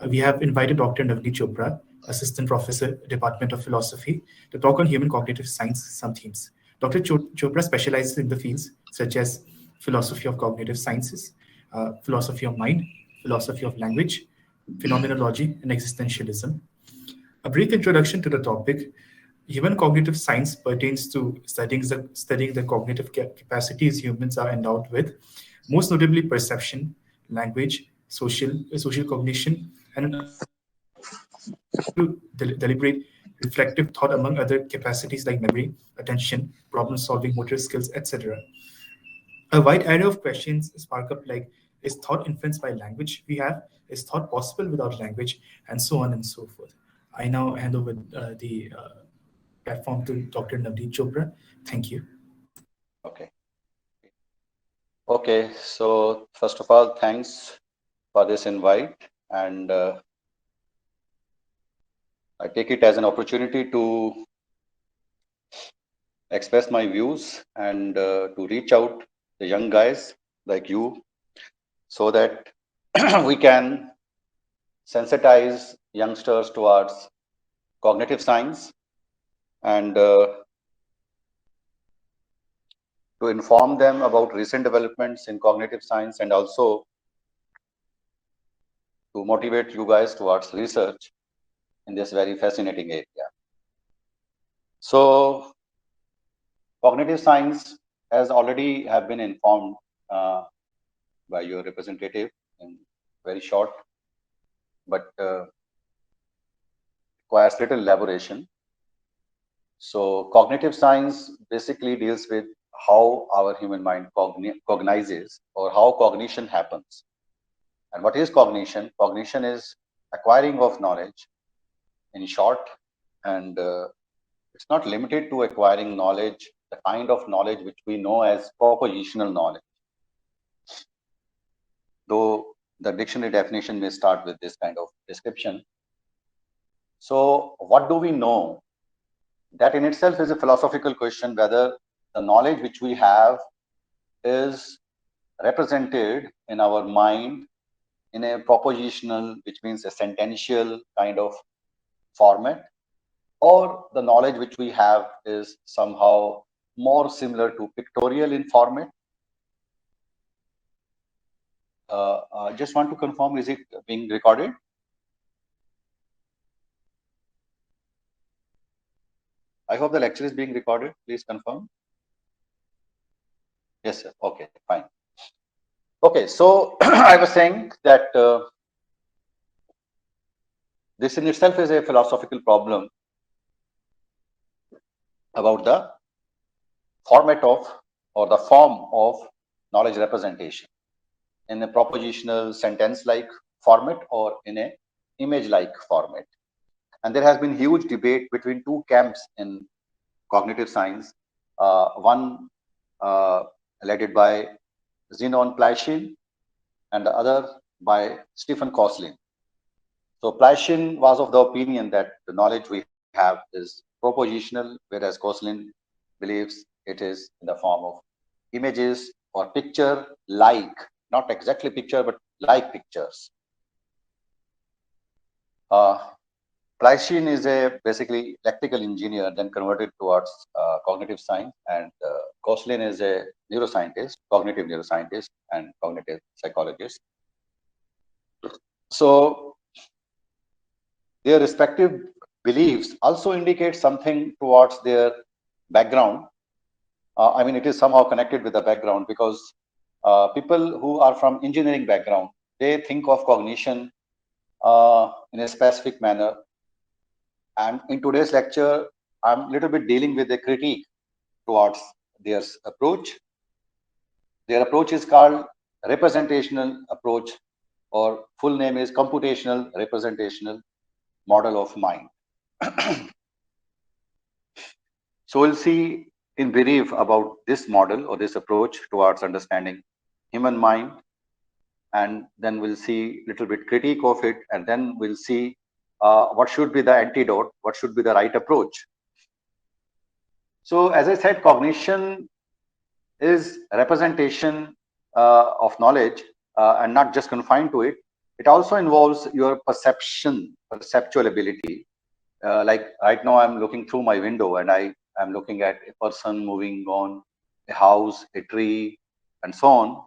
We have invited Dr. Navneet Chopra, Assistant Professor, Department of Philosophy, to talk on human cognitive science, some themes. Dr. Chopra specializes in the fields such as philosophy of cognitive sciences, philosophy of mind, philosophy of language, phenomenology, and existentialism. A brief introduction to the topic. Human cognitive science pertains to studying the cognitive capacities humans are endowed with, most notably perception, language, social cognition, and deliberate, reflective thought, among other capacities like memory, attention, problem solving, motor skills, etc. A wide array of questions spark up like, is thought influenced by language we have? Is thought possible without language? And so on and so forth. I now hand over the platform to Dr. Navneet Chopra. Thank you. Okay. Okay. So first of all, thanks for this invite, and I take it as an opportunity to express my views and to reach out the young guys like you, so that we can sensitize youngsters towards cognitive science and to inform them about recent developments in cognitive science, and also to motivate you guys towards research in this very fascinating area. So cognitive science, as already have been informed by your representative in very short, but requires little elaboration. So cognitive science basically deals with how our human mind cognizes, or how cognition happens. And what is cognition? Cognition is acquiring of knowledge, in short, and it's not limited to acquiring knowledge, the kind of knowledge which we know as propositional knowledge. Though the dictionary definition may start with this kind of description. So what do we know? That in itself is a philosophical question, whether the knowledge which we have is represented in our mind in a propositional, which means a sentential kind of format, or the knowledge which we have is somehow more similar to pictorial in format. Just want to confirm, is it being recorded? I hope the lecture is being recorded. Please confirm. Yes, sir. Okay, fine. Okay, so I was saying that this in itself is a philosophical problem about the format of, or the form of, knowledge representation in a propositional sentence-like format or in a image-like format. And there has been huge debate between two camps in cognitive science. One led by Zenon Plashin, and the other by Stephen Koslin. So Plashin was of the opinion that the knowledge we have is propositional, whereas Koslin believes it is in the form of images or picture-like, not exactly picture, but like pictures. Plashin is a basically electrical engineer, then converted towards cognitive science, and Koslin is a neuroscientist, cognitive neuroscientist, and cognitive psychologist. So their respective beliefs also indicate something towards their background. I mean, it is somehow connected with the background, because people who are from engineering background, they think of cognition in a specific manner. And in today's lecture, I'm a little bit dealing with a critique towards their approach. Their approach is called representational approach, or full name is computational representational model of mind. So we'll see in brief about this model or this approach towards understanding human mind, and then we'll see a little bit critique of it, and then we'll see what should be the antidote, what should be the right approach. So as I said, cognition is representation of knowledge, and not just confined to it. It also involves your perceptual ability. Like right now, I'm looking through my window and I am looking at a person moving on, a house, a tree, and so on.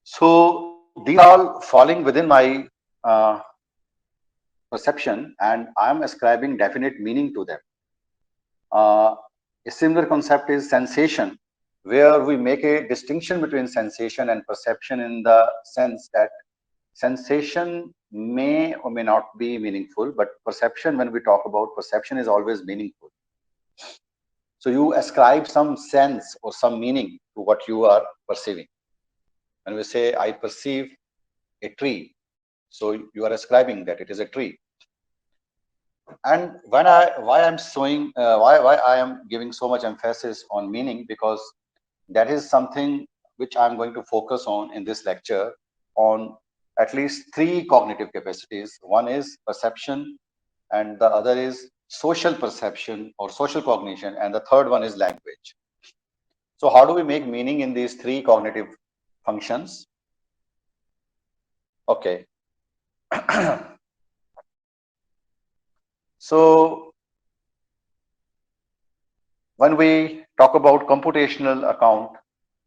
So these are all falling within my perception, and I'm ascribing definite meaning to them. A similar concept is sensation, where we make a distinction between sensation and perception in the sense that sensation may or may not be meaningful, but perception, when we talk about perception, is always meaningful. So you ascribe some sense or some meaning to what you are perceiving. When we say, I perceive a tree, so you are ascribing that it is a tree. And why I'm showing, why I am giving so much emphasis on meaning, because that is something which I'm going to focus on in this lecture, on at least three cognitive capacities. One is perception, and the other is social perception or social cognition, and the third one is language. So how do we make meaning in these three cognitive functions? Okay. So when we talk about computational account,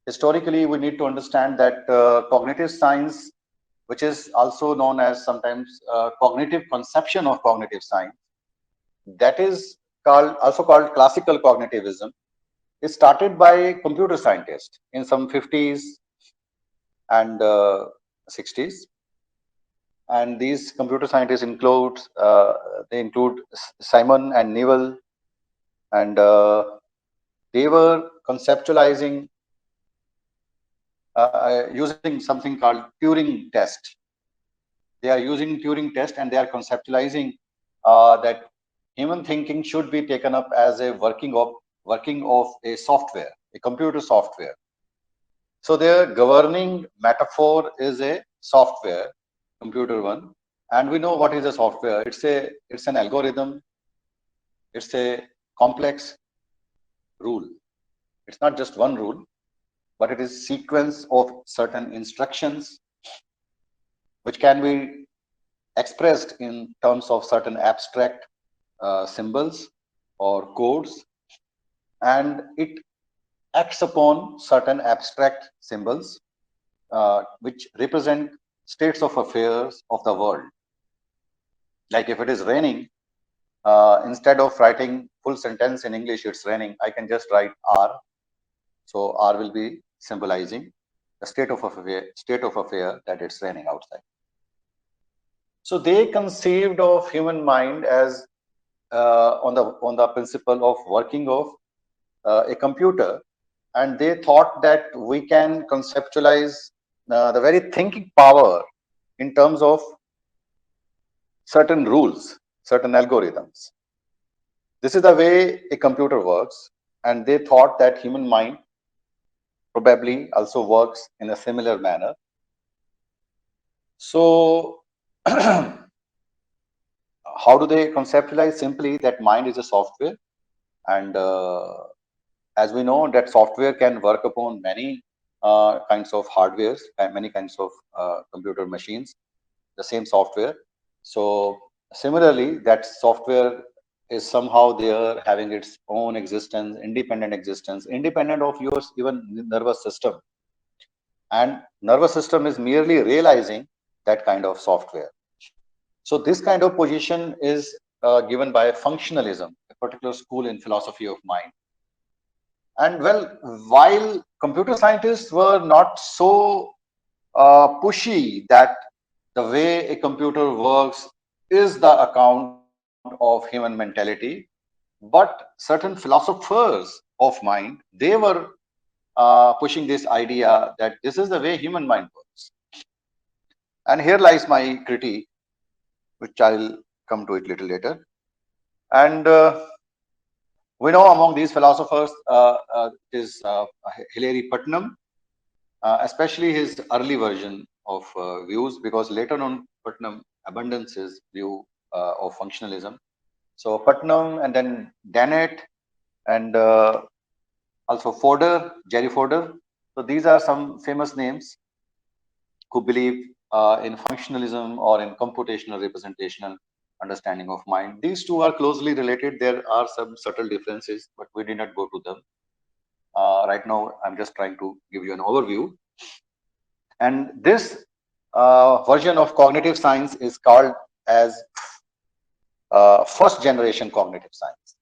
historically, we need to understand that cognitive science, which is also known as sometimes cognitive conception of cognitive science, that is also called classical cognitivism, is started by computer scientists in some 50s and 60s. And these computer scientists include Simon and Newell, and they were conceptualizing using something called Turing test. They are using Turing test, and they are conceptualizing that human thinking should be taken up as a working of a software, a computer software. So their governing metaphor is a software, computer one, and we know what is a software. It's an algorithm. It's a complex rule. It's not just one rule, but it is sequence of certain instructions which can be expressed in terms of certain abstract symbols or codes, and it acts upon certain abstract symbols which represent states of affairs of the world. Like if it is raining, instead of writing full sentence in English, it's raining, I can just write R. So R will be symbolizing the state of affair that it's raining outside. So they conceived of human mind as on the principle of working of a computer, and they thought that we can conceptualize the very thinking power in terms of certain rules, certain algorithms. This is the way a computer works, and they thought that human mind probably also works in a similar manner. So how do they conceptualize? Simply that mind is a software, and as we know that software can work upon many kinds of hardwares and many kinds of computer machines, the same software. So similarly, that software is somehow there having its own existence, independent of your even nervous system. And nervous system is merely realizing that kind of software. So this kind of position is given by functionalism, a particular school in philosophy of mind. And well, while computer scientists were not so pushy that the way a computer works is the account of human mentality, but certain philosophers of mind, they were pushing this idea that this is the way human mind works. And here lies my critique, which I'll come to it little later. And we know among these philosophers is Hilary Putnam, especially his early version of views, because later on Putnam abandons his view of functionalism. So Putnam, and then Dennett, and also Fodor, Jerry Fodor. So these are some famous names who believe in functionalism or in computational representational understanding of mind. These two are closely related. There are some subtle differences, but we did not go to them. Right now, I'm just trying to give you an overview. And this version of cognitive science is called as first generation cognitive science.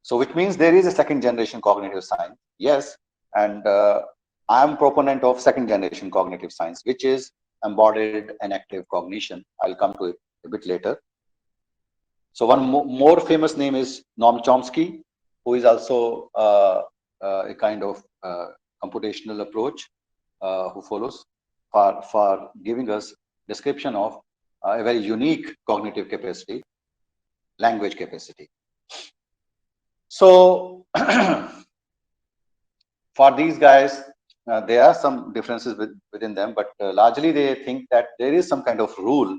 So which means there is a second generation cognitive science. Yes. And I am proponent of second generation cognitive science, which is embodied and active cognition. I'll come to it a bit later. So one more famous name is Noam Chomsky, who is also a kind of computational approach who follows for giving us description of a very unique cognitive capacity, language capacity. So for these guys, there are some differences within them, but largely they think that there is some kind of rule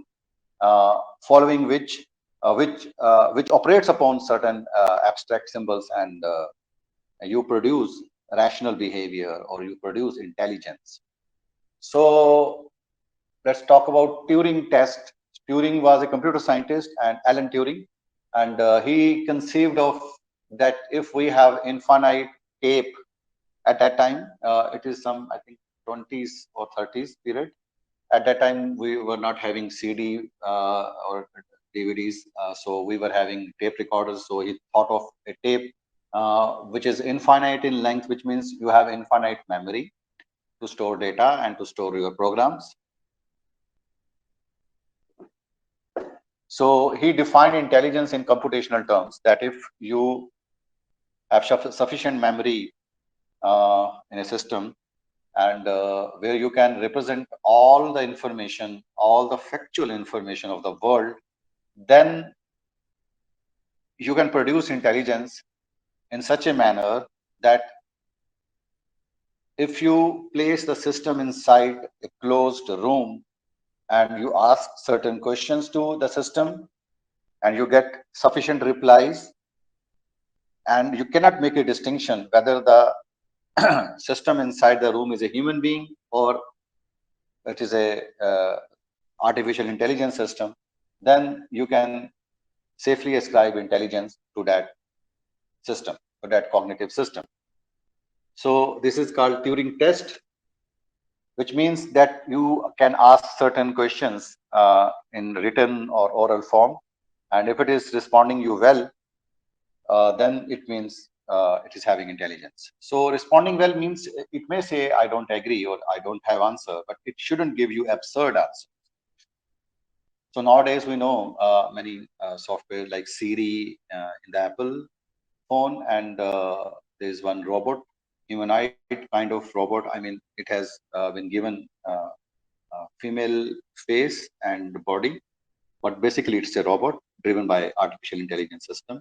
following which operates upon certain abstract symbols, and you produce rational behavior or you produce intelligence. So let's talk about Turing test. Turing was a computer scientist, and Alan Turing, and he conceived of that if we have infinite tape at that time, it is some, I think, 20s or 30s period. At that time, we were not having CD or DVDs, so we were having tape recorders. So he thought of a tape which is infinite in length, which means you have infinite memory to store data and to store your programs. So he defined intelligence in computational terms, that if you have sufficient memory in a system, and where you can represent all the information, all the factual information of the world, then you can produce intelligence in such a manner that if you place the system inside a closed room and you ask certain questions to the system and you get sufficient replies, and you cannot make a distinction whether the system inside the room is a human being or it is a artificial intelligence system, then you can safely ascribe intelligence to that system, to that cognitive system. So this is called Turing test, which means that you can ask certain questions in written or oral form, and if it is responding you well, then it means it is having intelligence. So responding well means it may say, I don't agree or I don't have answer, but it shouldn't give you absurd answers. So nowadays we know many software like Siri in the Apple phone, and there's one robot, humanoid kind of robot. I mean, it has been given female face and body, but basically it's a robot driven by artificial intelligence system.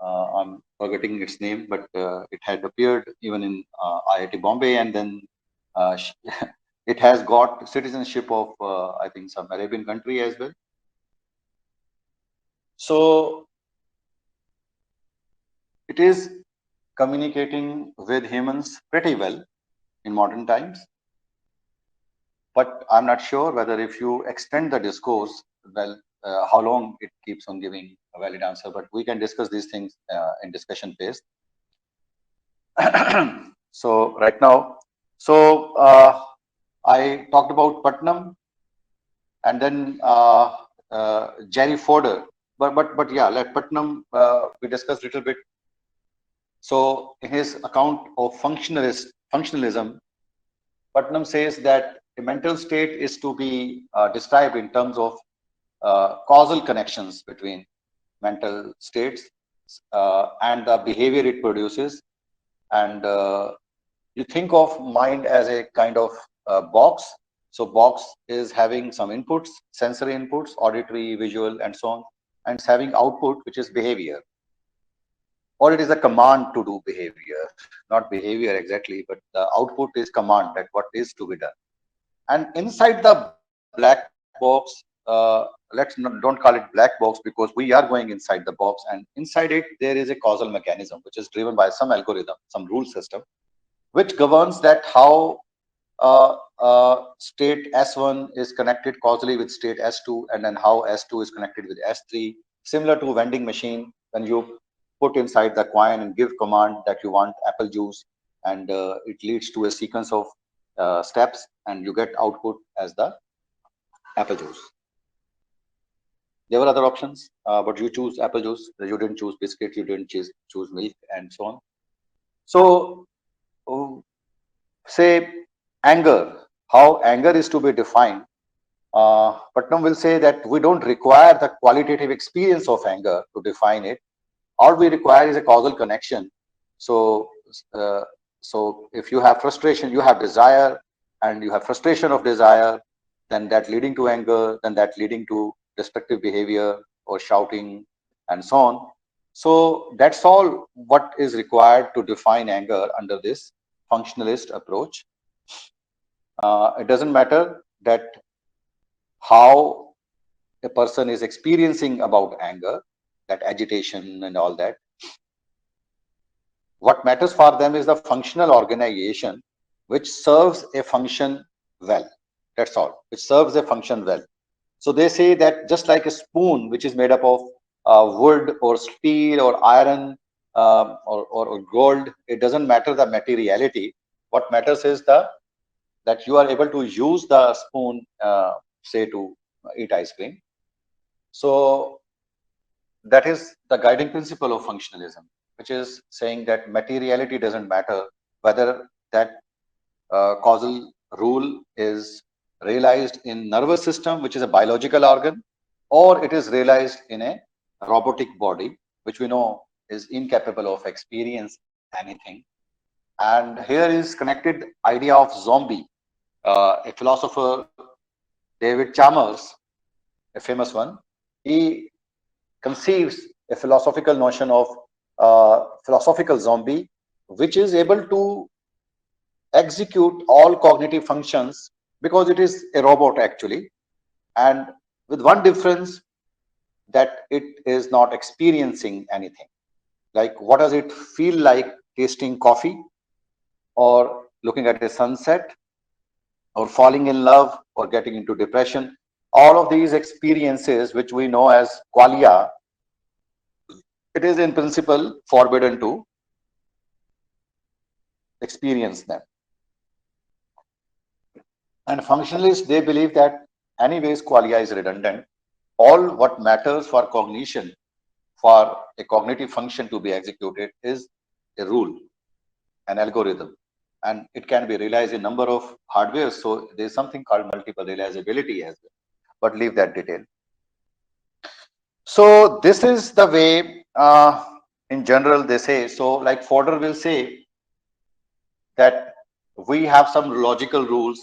I'm forgetting its name, but it had appeared even in IIT Bombay, and then it has got citizenship of I think some Arabian country as well. So it is communicating with humans pretty well in modern times, but I'm not sure whether if you extend the discourse, well, how long it keeps on giving a valid answer, but we can discuss these things in discussion phase. So right now, so I talked about Putnam, and then Jerry Fodor, but yeah, let Putnam we discussed a little bit. So in his account of functionalism, Putnam says that a mental state is to be described in terms of causal connections between mental states and the behavior it produces. And you think of mind as a kind of box. So box is having some inputs, sensory inputs, auditory, visual, and so on, and it's having output, which is behavior. Or it is a command to do behavior, not behavior exactly, but the output is command, that what is to be done. And inside the black box, don't call it black box, because we are going inside the box, and inside it there is a causal mechanism which is driven by some algorithm, some rule system, which governs that how state S1 is connected causally with state S2, and then how S2 is connected with S3. Similar to vending machine, when you put inside the coin and give command that you want apple juice, and it leads to a sequence of steps, and you get output as the apple juice. There were other options, but you choose apple juice. You didn't choose biscuit. You didn't choose milk, and so on. So, say anger. How anger is to be defined. Putnam will say that we don't require the qualitative experience of anger to define it. All we require is a causal connection. So, so if you have frustration, you have desire, and you have frustration of desire, then that leading to anger, then that leading to destructive behavior or shouting and so on. So that's all what is required to define anger under this functionalist approach. It doesn't matter that how a person is experiencing about anger, that agitation and all that. What matters for them is the functional organization which serves a function well. That's all, which serves a function well. So they say that just like a spoon, which is made up of wood or steel or iron or gold, it doesn't matter the materiality. What matters is that you are able to use the spoon, say, to eat ice cream. So that is the guiding principle of functionalism, which is saying that materiality doesn't matter, whether that causal rule is realized in nervous system, which is a biological organ, or it is realized in a robotic body, which we know is incapable of experience anything. And here is connected idea of zombie. A philosopher, David Chalmers, a famous one, he conceives a philosophical notion of philosophical zombie, which is able to execute all cognitive functions because it is a robot actually, and with one difference, that it is not experiencing anything. Like, what does it feel like tasting coffee, or looking at a sunset, or falling in love, or getting into depression? All of these experiences, which we know as qualia, it is in principle forbidden to experience them. And functionalists, they believe that anyways qualia is redundant. All what matters for cognition, for a cognitive function to be executed, is a rule, an algorithm, and it can be realized in number of hardware. So there's something called multiple realizability as well, but leave that detail. So this is the way in general they say. So like Fodor will say that we have some logical rules,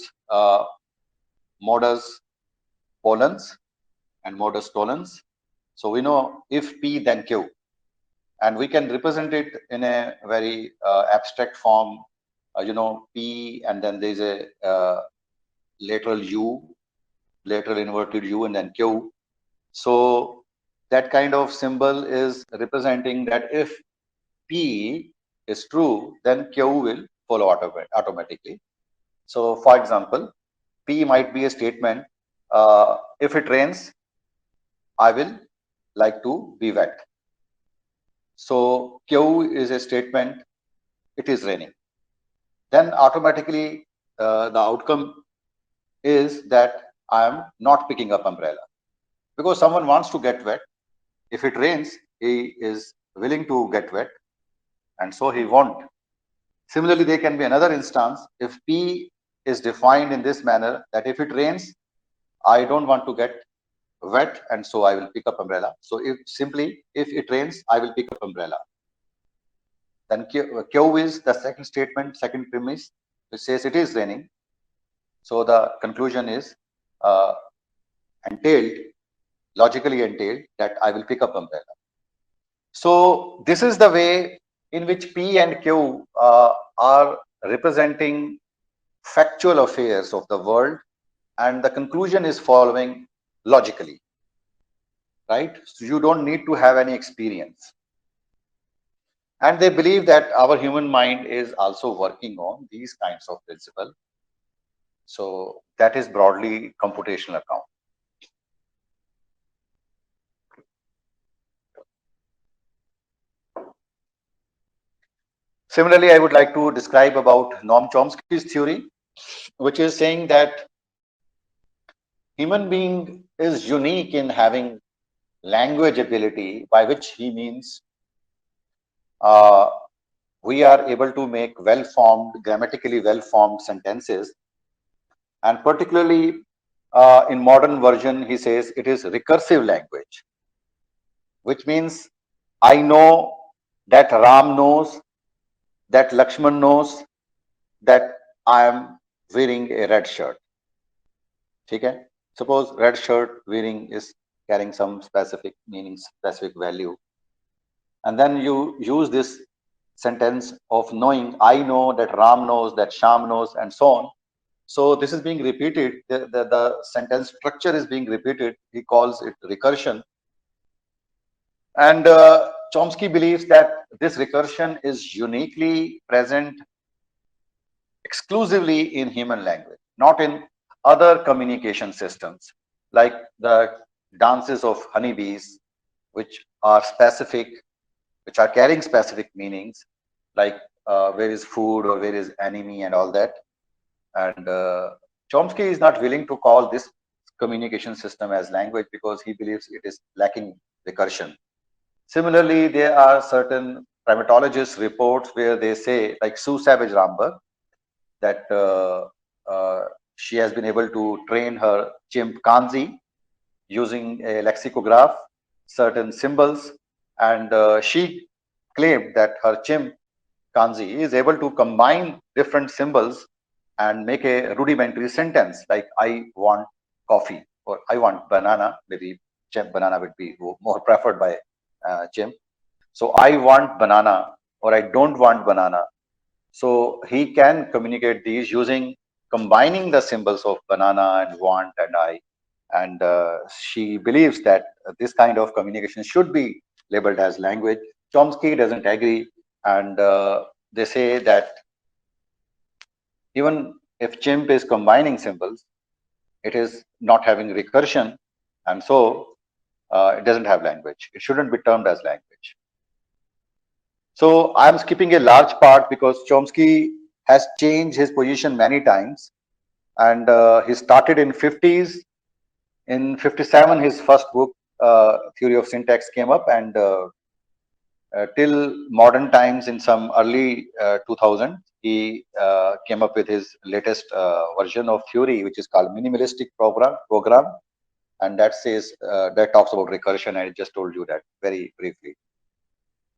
modus ponens and modus tollens. So we know if P then Q, and we can represent it in a very abstract form. You know, P, and then there's a lateral U, lateral inverted U, and then Q. So that kind of symbol is representing that if P is true, then Q will follow automatically. So for example, P might be a statement, if it rains, I will like to be wet. So Q is a statement, it is raining. Then automatically the outcome is that I am not picking up umbrella, because someone wants to get wet. If it rains, he is willing to get wet, and so he won't. Similarly, there can be another instance if P is defined in this manner, that if it rains, I don't want to get wet, and so I will pick up umbrella. So if it rains, I will pick up umbrella. Then Q is the second statement, second premise, which says it is raining. So the conclusion is logically entailed, that I will pick up umbrella. So this is the way in which P and Q are representing factual affairs of the world, and the conclusion is following logically, right? So you don't need to have any experience. And they believe that our human mind is also working on these kinds of principles. So that is broadly computational account. Similarly, I would like to describe about Noam Chomsky's theory, which is saying that human being is unique in having language ability, by which he means uh, we are able to make well-formed, grammatically well-formed sentences. And particularly in modern version, he says it is recursive language, which means I know that Ram knows, that Lakshman knows that I am wearing a red shirt. Okay? Suppose red shirt wearing is carrying some specific meaning, specific value. And then you use this sentence of knowing, I know that Ram knows, that Sham knows, and so on. So this is being repeated. The sentence structure is being repeated. He calls it recursion. And Chomsky believes that this recursion is uniquely present exclusively in human language, not in other communication systems, like the dances of honeybees, which are specific, which are carrying specific meanings, like where is food or where is enemy and all that. And Chomsky is not willing to call this communication system as language because he believes it is lacking recursion. Similarly, there are certain primatologist reports where they say, like Sue Savage Ramberg, that she has been able to train her chimpanzee using a lexicograph, certain symbols, and she claimed that her chimpanzee is able to combine different symbols and make a rudimentary sentence like I want coffee or I want banana. Maybe banana would be more preferred by chimp. So I want banana or I don't want banana. So he can communicate these using combining the symbols of banana and want and I. And she believes that this kind of communication should be labeled as language. Chomsky doesn't agree, and they say that even if chimp is combining symbols, it is not having recursion, and so it doesn't have language. It shouldn't be termed as language. So I'm skipping a large part because Chomsky has changed his position many times, and he started in 50s. In 57, his first book, Theory of Syntax, came up, and till modern times, in some early 2000, he came up with his latest version of theory, which is called Minimalistic Program, and that says that talks about recursion. I just told you that very briefly.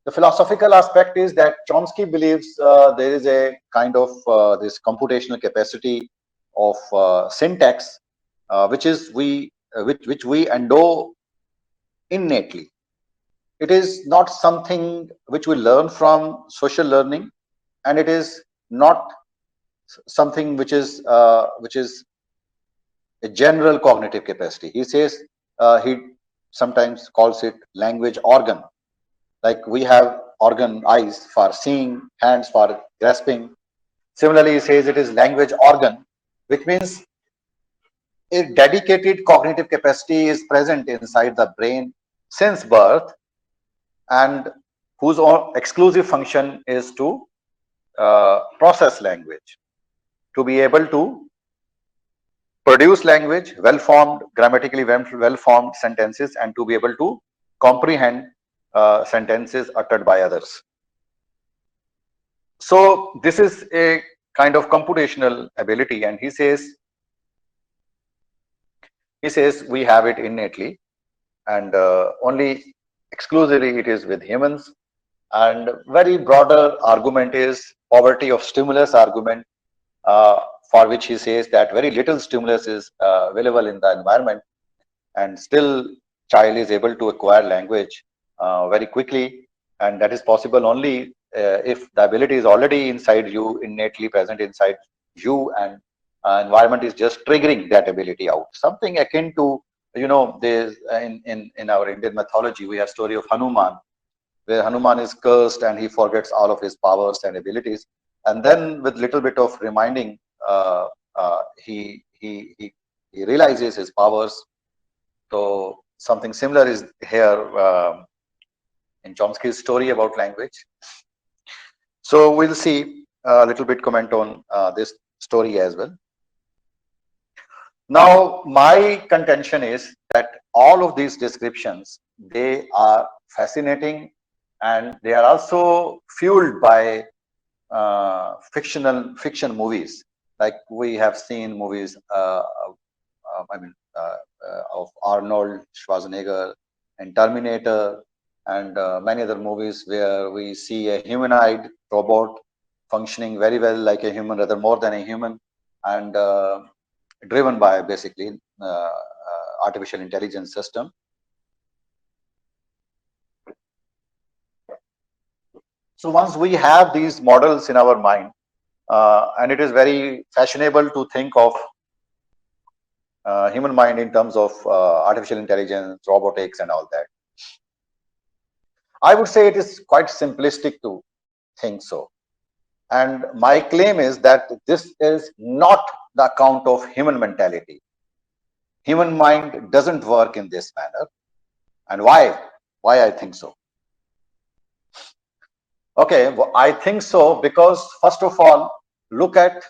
The philosophical aspect is that Chomsky believes there is a kind of this computational capacity of syntax, which we endow innately. It is not something which we learn from social learning, and it is not something which is a general cognitive capacity. He says he sometimes calls it language organ. Like we have organ, eyes for seeing, hands for grasping. Similarly, he says it is language organ, which means a dedicated cognitive capacity is present inside the brain since birth, and whose exclusive function is to process language, to be able to produce language, well-formed, grammatically well-formed sentences, and to be able to comprehend sentences uttered by others. So this is a kind of computational ability, and he says we have it innately, and only exclusively it is with humans. And very broader argument is poverty of stimulus argument, for which he says that very little stimulus is available in the environment, and still child is able to acquire language very quickly, and that is possible only if the ability is already inside you, innately present inside you, and environment is just triggering that ability out. Something akin to, there's in our Indian mythology, we have story of Hanuman, where Hanuman is cursed and he forgets all of his powers and abilities. And then with little bit of reminding, he realizes his powers. So something similar is here in Chomsky's story about language. So we'll see a little bit comment on this story as well. Now, my contention is that all of these descriptions, they are fascinating, and they are also fueled by fiction movies. Like we have seen movies, of Arnold Schwarzenegger and Terminator, and many other movies where we see a humanoid robot functioning very well like a human, rather more than a human, and driven by basically artificial intelligence system. So once we have these models in our mind, and it is very fashionable to think of human mind in terms of artificial intelligence, robotics, and all that. I would say it is quite simplistic to think so. And my claim is that this is not the account of human mentality. Human mind doesn't work in this manner. And why? Why I think so? Okay, well, I think so because first of all, look at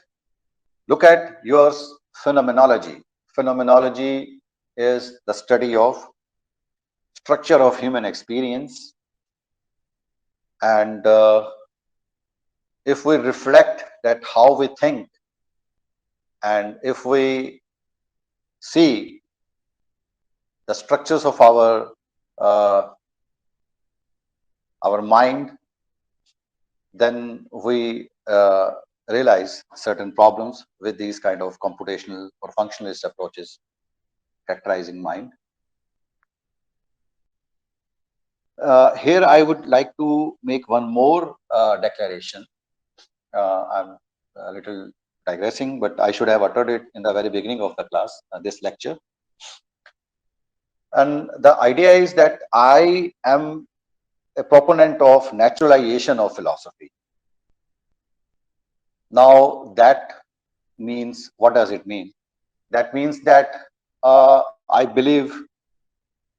your phenomenology. Phenomenology is the study of structure of human experience, and if we reflect that how we think, and if we see the structures of our mind, then we realize certain problems with these kind of computational or functionalist approaches characterizing mind. Here I would like to make one more declaration. I'm a little digressing, but I should have uttered it in the very beginning of the class, this lecture. And the idea is that I am a proponent of naturalization of philosophy. Now that means, what does it mean? That means that I believe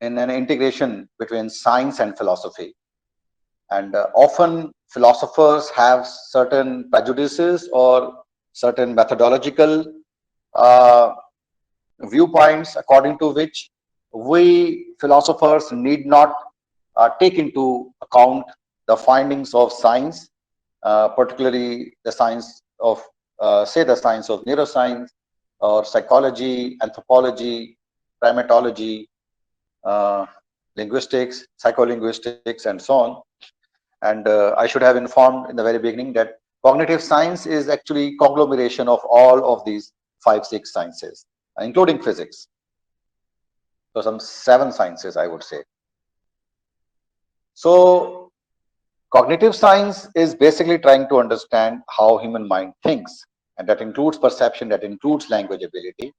in an integration between science and philosophy. And often philosophers have certain prejudices or certain methodological viewpoints according to which we philosophers need not take into account the findings of science, particularly the science of, say, the science of neuroscience or psychology, anthropology, primatology, linguistics, psycholinguistics, and so on. And I should have informed in the very beginning that cognitive science is actually conglomeration of all of these 5-6 sciences, including physics. So some 7 sciences, I would say. So cognitive science is basically trying to understand how human mind thinks, and that includes perception, that includes language ability.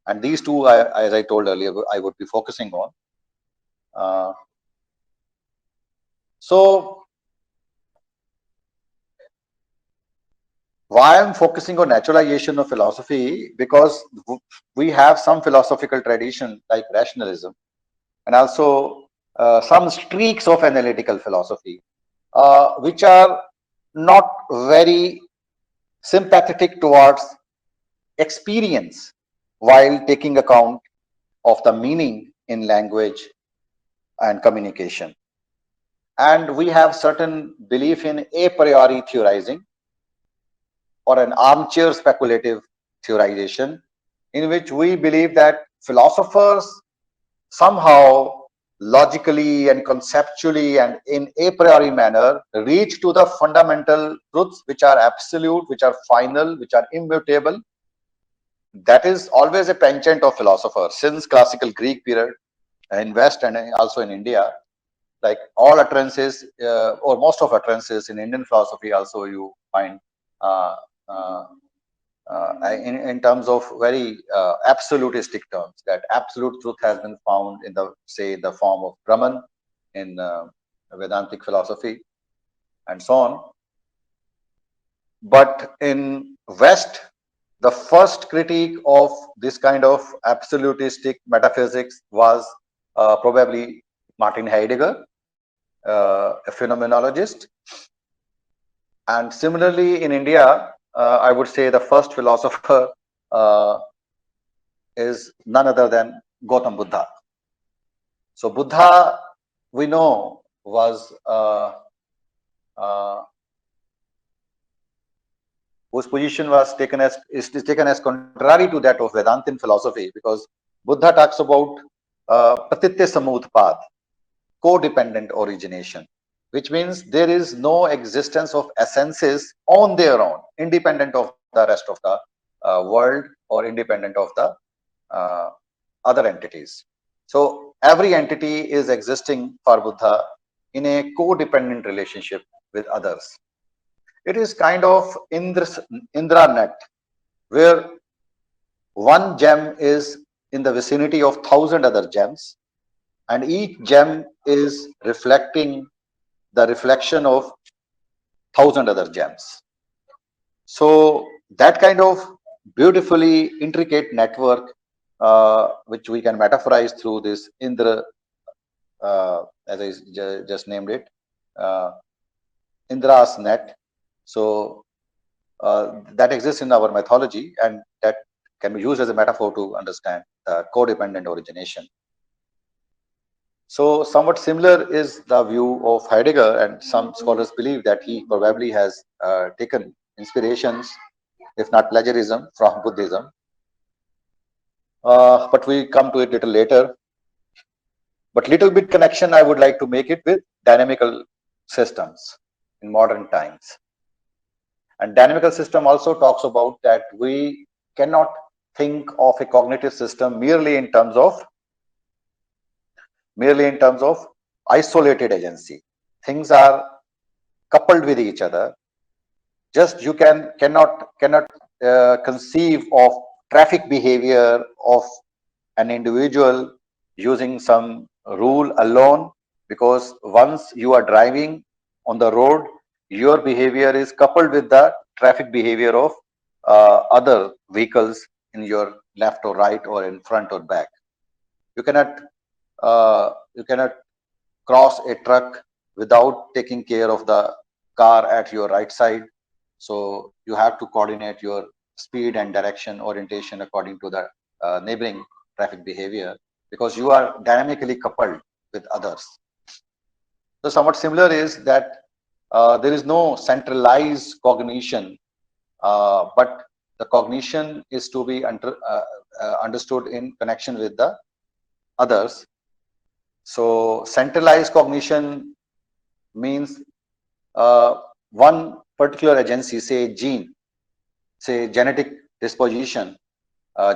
And these two, as I told earlier, I would be focusing on. So why I'm focusing on naturalization of philosophy? Because we have some philosophical tradition like rationalism, and also some streaks of analytical philosophy, which are not very sympathetic towards experience while taking account of the meaning in language and communication. And we have certain belief in a priori theorizing or an armchair speculative theorization, in which we believe that philosophers somehow logically and conceptually and in a priori manner reach to the fundamental truths which are absolute, which are final, which are immutable. That is always a penchant of philosophers since classical Greek period in West and also in India. Like all utterances or most of utterances in Indian philosophy also you find in terms of very absolutistic terms, that absolute truth has been found in the, say, the form of Brahman in Vedantic philosophy and so on. But in West, the first critique of this kind of absolutistic metaphysics was probably Martin Heidegger, a phenomenologist. And similarly, in India, I would say the first philosopher is none other than Gautam Buddha. So Buddha, we know, was whose position was taken as taken as contrary to that of Vedantin philosophy, because Buddha talks about patitya samutpad, codependent origination, which means there is no existence of essences on their own, independent of the rest of the world or independent of the other entities. So every entity is existing for Buddha in a codependent relationship with others. It is kind of Indra net, where one gem is in the vicinity of 1,000 other gems, and each gem is reflecting the reflection of 1,000 other gems. So that kind of beautifully intricate network, which we can metaphorize through this Indra, as I just named it, Indra's net. So that exists in our mythology, and that can be used as a metaphor to understand codependent origination. So somewhat similar is the view of Heidegger, and some scholars believe that he probably has taken inspirations, if not plagiarism, from Buddhism. But we come to it a little later. But little bit connection I would like to make it with dynamical systems in modern times. And dynamical system also talks about that we cannot think of a cognitive system merely in terms of isolated agency. Things are coupled with each other. Just you cannot conceive of traffic behavior of an individual using some rule alone, because once you are driving on the road, your behavior is coupled with the traffic behavior of other vehicles in your left or right or in front or back. You cannot cross a truck without taking care of the car at your right side. So you have to coordinate your speed and direction orientation according to the neighboring traffic behavior, because you are dynamically coupled with others. So somewhat similar is that there is no centralized cognition, but the cognition is to be understood in connection with the others. So centralized cognition means one particular agency, say gene, say genetic disposition,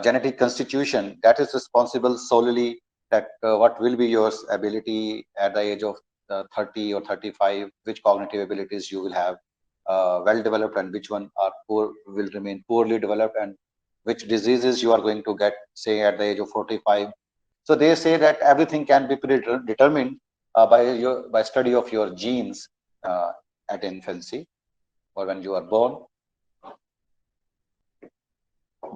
genetic constitution, that is responsible solely that what will be your ability at the age of 30 or 35, which cognitive abilities you will have well developed, and which one are poor, will remain poorly developed, and which diseases you are going to get, say at the age of 45. So they say that everything can be predetermined by study of your genes at infancy or when you are born.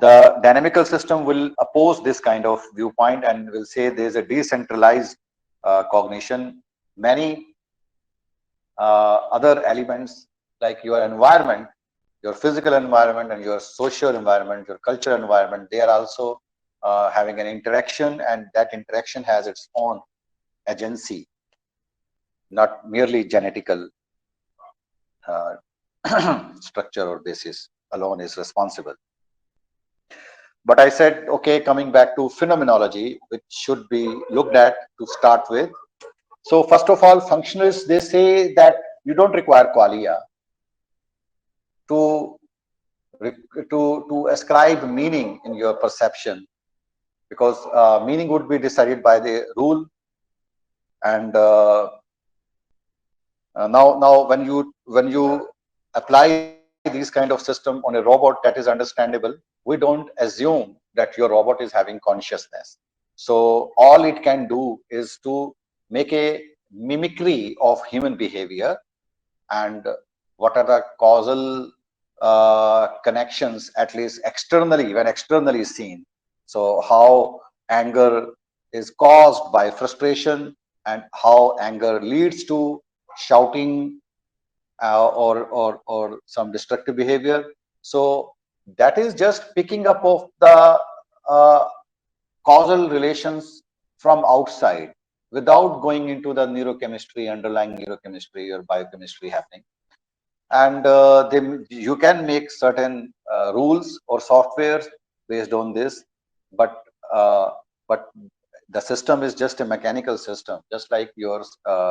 The dynamical system will oppose this kind of viewpoint and will say there is a decentralized cognition. Many other elements like your environment, your physical environment and your social environment, your cultural environment, they are also having an interaction, and that interaction has its own agency, not merely genetical structure or basis alone is responsible. But I said, okay, coming back to phenomenology, which should be looked at to start with. So first of all, functionalists, they say that you don't require qualia to ascribe meaning in your perception, because meaning would be decided by the rule. And now when you apply these kind of system on a robot, that is understandable. We don't assume that your robot is having consciousness. So all it can do is to make a mimicry of human behavior, and what are the causal connections, at least externally, when externally seen. So how anger is caused by frustration, and how anger leads to shouting or some destructive behavior. So that is just picking up of the uh, causal relations from outside without going into the neurochemistry, underlying neurochemistry or biochemistry happening. And you can make certain rules or softwares based on this, but uh, but the system is just a mechanical system, just like your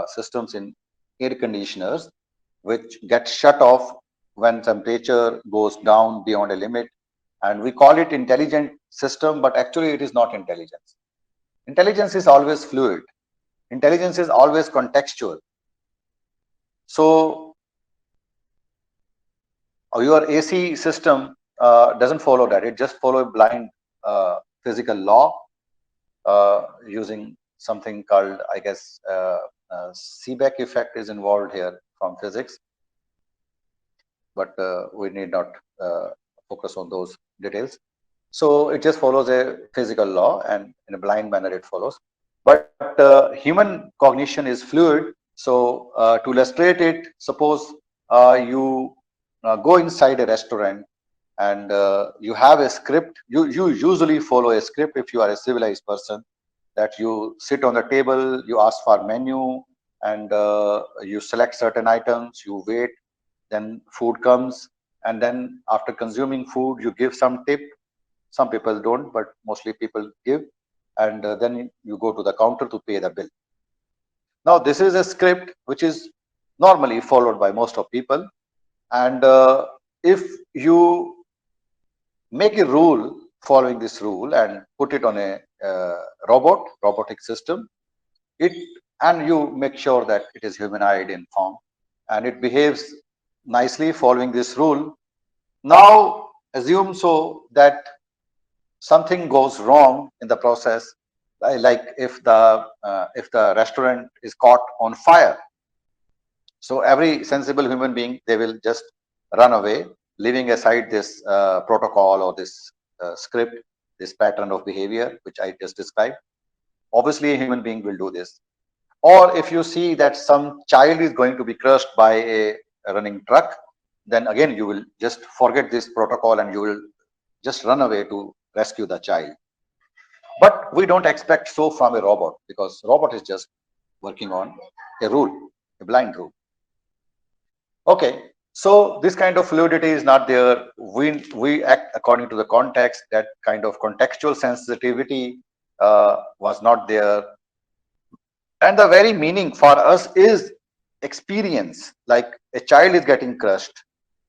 systems in air conditioners, which get shut off when temperature goes down beyond a limit. And we call it intelligent system, but actually it is not intelligence. Intelligence is always fluid. Intelligence is always contextual. So your AC system doesn't follow that. It just follows a blind physical law using something called, I guess, Seebeck effect is involved here from physics. But we need not focus on those details. So it just follows a physical law, and in a blind manner it follows. But human cognition is fluid. So to illustrate it, suppose you go inside a restaurant and you have a script. You usually follow a script if you are a civilized person, that you sit on the table, you ask for menu, and you select certain items, you wait, then food comes, and then after consuming food you give some tip. Some people don't, but mostly people give, and then you go to the counter to pay the bill. Now this is a script which is normally followed by most of people, and if you make a rule following this rule and put it on a robotic system, and you make sure that it is humanoid in form and it behaves nicely following this rule. Now assume so that something goes wrong in the process, like if the restaurant is caught on fire. So every sensible human being, they will just run away, leaving aside this protocol or this script, this pattern of behavior which I just described. Obviously a human being will do this. Or if you see that some child is going to be crushed by a running truck, then again you will just forget this protocol and you will just run away to rescue the child. But we don't expect so from a robot, because robot is just working on a rule, a blind rule. Okay, so this kind of fluidity is not there. We act according to the context. That kind of contextual sensitivity was not there. And the very meaning for us is experience. Like a child is getting crushed,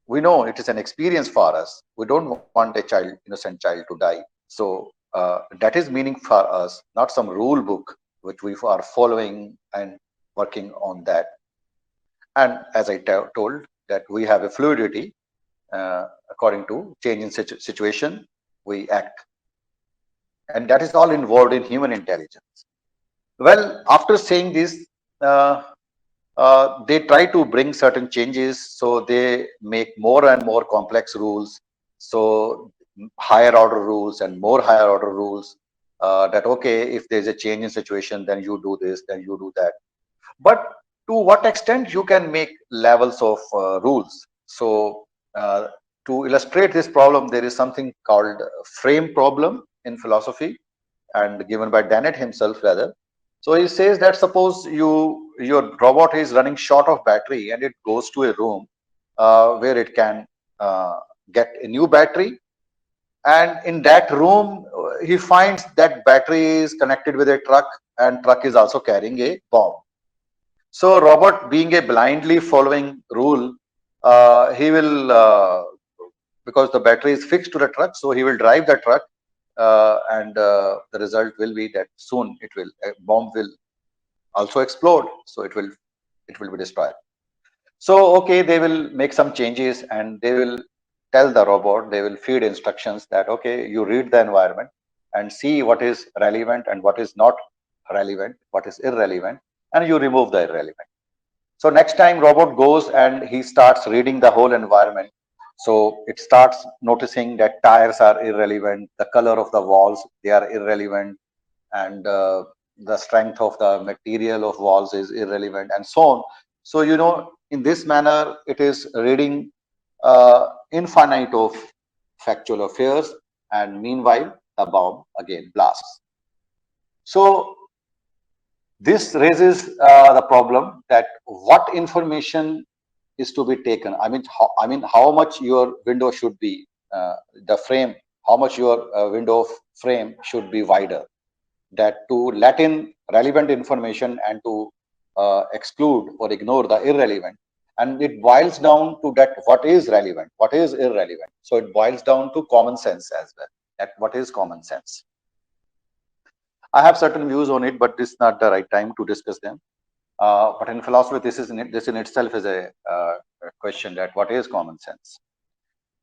we know it is an experience for us. We don't want a child, innocent child, to die. So that is meaning for us, not some rule book which we are following and working on that. And as I told, that we have a fluidity according to changing situation, we act, and that is all involved in human intelligence. Well, after saying this, they try to bring certain changes, so they make more and more complex rules. So higher order rules and more higher order rules, that okay, if there's a change in situation, then you do this, then you do that. But to what extent you can make levels of rules? So to illustrate this problem, there is something called frame problem in philosophy, and given by Dennett himself rather. So he says that suppose your robot is running short of battery and it goes to a room where it can get a new battery, and in that room he finds that battery is connected with a truck, and truck is also carrying a bomb. So robot, being a blindly following rule, he will because the battery is fixed to the truck, so he will drive the truck, and the result will be that soon a bomb will also explode, so it will be destroyed. So okay, they will make some changes and they will tell the robot, they will feed instructions that okay, you read the environment and see what is relevant and what is not relevant, what is irrelevant, and you remove the irrelevant. So next time robot goes and he starts reading the whole environment, So it starts noticing that tires are irrelevant, the color of the walls, they are irrelevant, and the strength of the material of walls is irrelevant, and so on. So, in this manner, it is reading infinite of factual affairs, and meanwhile, the bomb again blasts. So this raises the problem that what information is to be taken. I mean, how much your window should be, the frame, how much your window frame should be wider, that to let in relevant information and to exclude or ignore the irrelevant. And it boils down to that what is relevant, what is irrelevant. So it boils down to common sense as well, that what is common sense. I have certain views on it, but this is not the right time to discuss them. But in philosophy, this in itself is a question that what is common sense.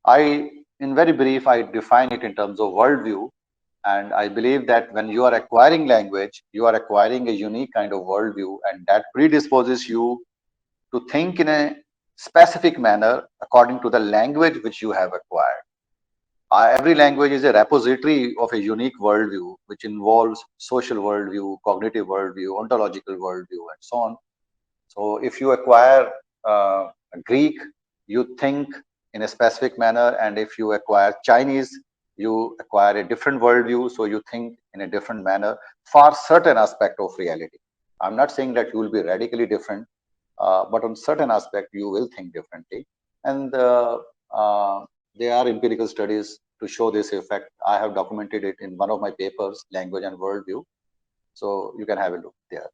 In very brief, I define it in terms of worldview. And I believe that when you are acquiring language, you are acquiring a unique kind of worldview, and that predisposes you to think in a specific manner according to the language which you have acquired. Every language is a repository of a unique worldview, which involves social worldview, cognitive worldview, ontological worldview, and so on. So if you acquire Greek, you think in a specific manner, and if you acquire Chinese, you acquire a different worldview, so you think in a different manner for certain aspect of reality. I'm not saying that you will be radically different, but on certain aspect you will think differently. And there are empirical studies to show this effect. I have documented it in one of my papers, Language and Worldview. So you can have a look there.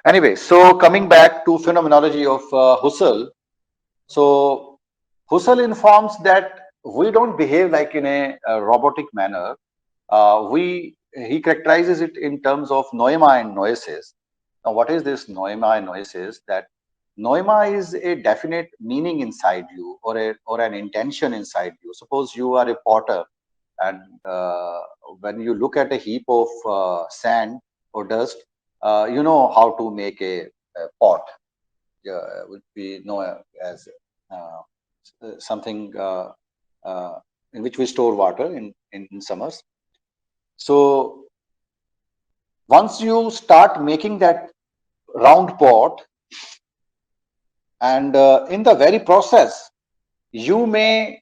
Anyway, so coming back to phenomenology of Husserl. So Husserl informs that we don't behave like in a robotic manner. He characterizes it in terms of noema and noesis. Now, what is this noema and noesis? That noema is a definite meaning inside you, or an intention inside you. Suppose you are a potter, and when you look at a heap of sand or dust, you know how to make a pot, which we know as something in which we store water in summers. So once you start making that round pot, and in the very process, you may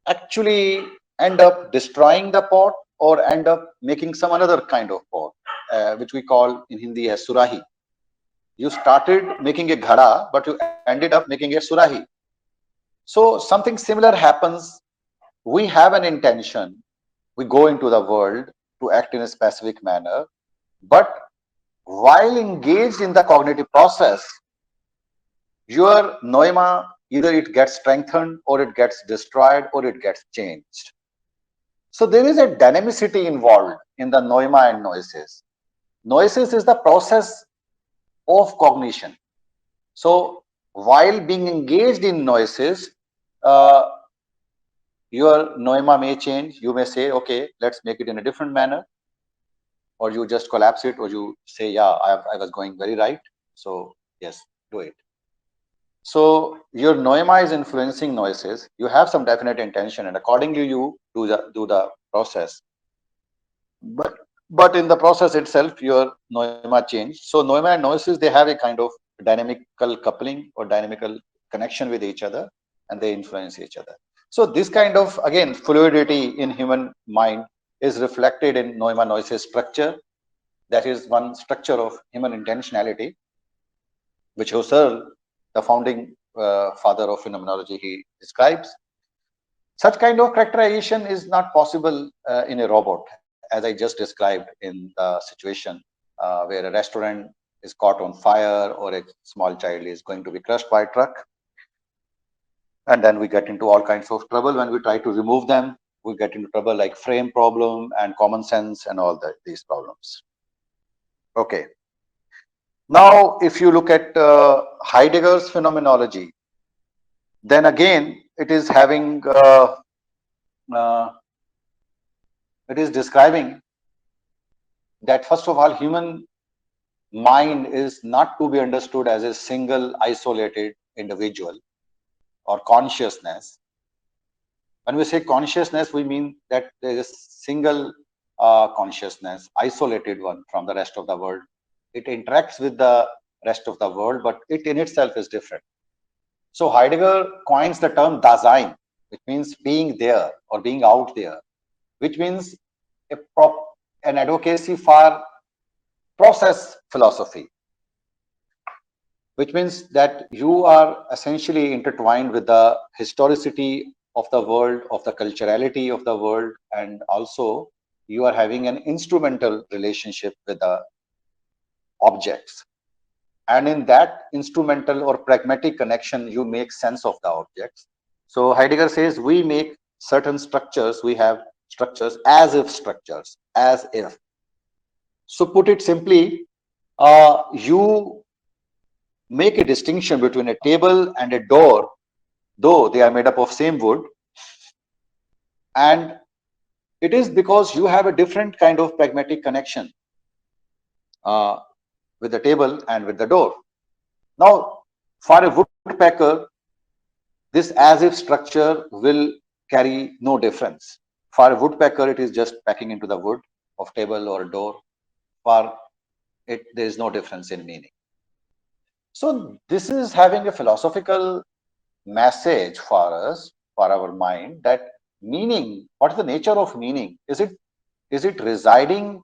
actually end up destroying the pot or end up making some another kind of pot, which we call in Hindi as surahi. You started making a ghada, but you ended up making a surahi. So something similar happens. We have an intention. We go into the world to act in a specific manner, but while engaged in the cognitive process, your noema, either it gets strengthened or it gets destroyed or it gets changed. So there is a dynamicity involved in the noema and noesis. Noesis is the process of cognition. So while being engaged in noesis, your noema may change. You may say, okay, let's make it in a different manner, or you just collapse it, or you say, yeah, I was going very right, so yes, do it. So your noema is influencing noesis. You have some definite intention, and accordingly you do the process. But in the process itself, your noema changed. So noema and noesis, they have a kind of dynamical coupling or dynamical connection with each other, and they influence each other. So this kind of, again, fluidity in human mind is reflected in noema noesis structure. That is one structure of human intentionality, which Husserl, the founding father of phenomenology, he describes. Such kind of characterization is not possible in a robot, as I just described in the situation where a restaurant is caught on fire or a small child is going to be crushed by a truck. And then we get into all kinds of trouble when we try to remove them. We get into trouble like frame problem and common sense and all these problems. Okay. Now, if you look at Heidegger's phenomenology, then again, it is having, it is describing that first of all, human mind is not to be understood as a single isolated individual or consciousness, When we say consciousness, we mean that there is a single consciousness, isolated one from the rest of the world. It interacts with the rest of the world, but it in itself is different. So Heidegger coins the term Dasein, which means being there or being out there, which means an advocacy for process philosophy, which means that you are essentially intertwined with the historicity of the world, of the culturality of the world, and also you are having an instrumental relationship with the objects. And in that instrumental or pragmatic connection, you make sense of the objects. So Heidegger says we make certain structures, we have structures as if structures, as if. So put it simply, you make a distinction between a table and a door, though they are made up of same wood, and it is because you have a different kind of pragmatic connection with the table and with the door. Now, for a woodpecker, this as if structure will carry no difference. For a woodpecker, it is just packing into the wood of table or door. For it, there is no difference in meaning. So this is having a philosophical message for us, for our mind, that meaning, what is the nature of meaning? Is it residing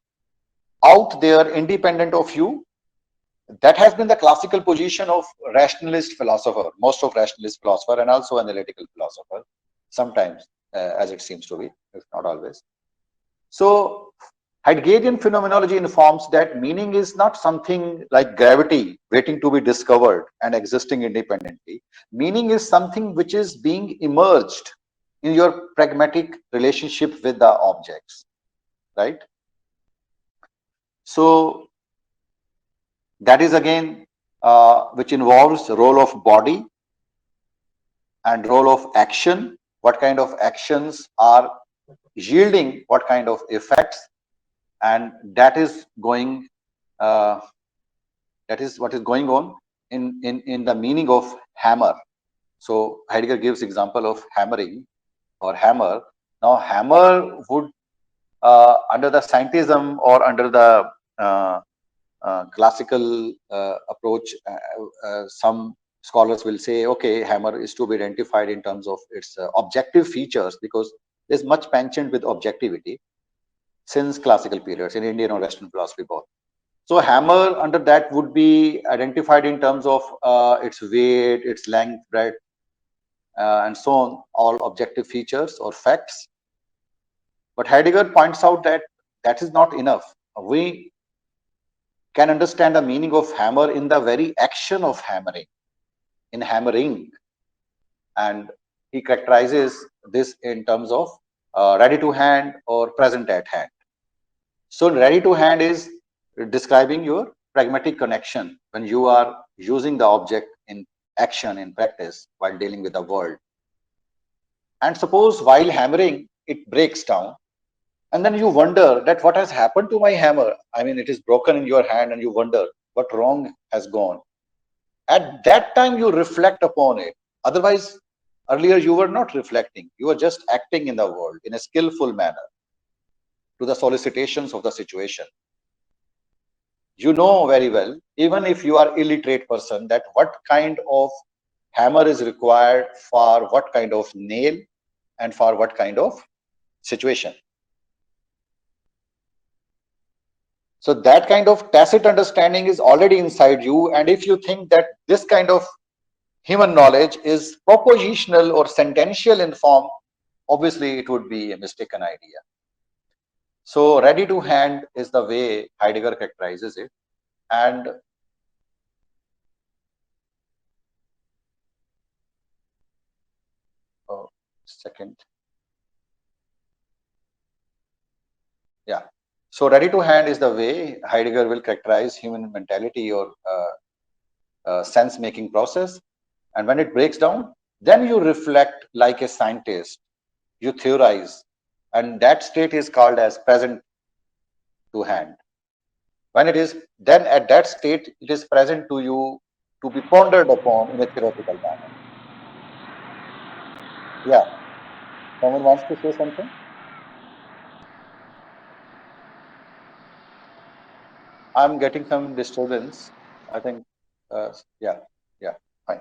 out there independent of you? That has been the classical position of rationalist philosopher, most of rationalist philosopher, and also analytical philosopher, sometimes, as it seems to be, if not always. So Heideggerian phenomenology informs that meaning is not something like gravity waiting to be discovered and existing independently. Meaning is something which is being emerged in your pragmatic relationship with the objects, right? So that is again which involves the role of body and role of action. What kind of actions are yielding what kind of effects, and that is going that is what is going on in the meaning of hammer. So Heidegger gives example of hammering or hammer. Now hammer would under the scientism or under the classical approach, some scholars will say, okay, hammer is to be identified in terms of its objective features, because there's much penchant with objectivity since classical periods in Indian or Western philosophy both. So hammer under that would be identified in terms of its weight, its length, breadth, and so on, all objective features or facts. But Heidegger points out that that is not enough. We can understand the meaning of hammer in the very action of hammering, in hammering. And he characterizes this in terms of ready to hand or present at hand. So ready to hand is describing your pragmatic connection when you are using the object in action, in practice, while dealing with the world. And suppose while hammering, it breaks down, and then you wonder that what has happened to my hammer? I mean, it is broken in your hand and you wonder what wrong has gone. At that time, you reflect upon it. Otherwise, earlier you were not reflecting. You were just acting in the world in a skillful manner to the solicitations of the situation. You know very well, even if you are illiterate person, that what kind of hammer is required for what kind of nail and for what kind of situation. So that kind of tacit understanding is already inside you. And if you think that this kind of human knowledge is propositional or sentential in form, obviously it would be a mistaken idea. So ready to hand is the way Heidegger characterizes it. And second. Yeah. So ready to hand is the way Heidegger will characterize human mentality or sense making process. And when it breaks down, then you reflect like a scientist, you theorize, and that state is called as present to hand. When it is, then at that state, it is present to you to be pondered upon in a theoretical manner. Yeah. Someone wants to say something? I'm getting some disturbance. I think, yeah, fine.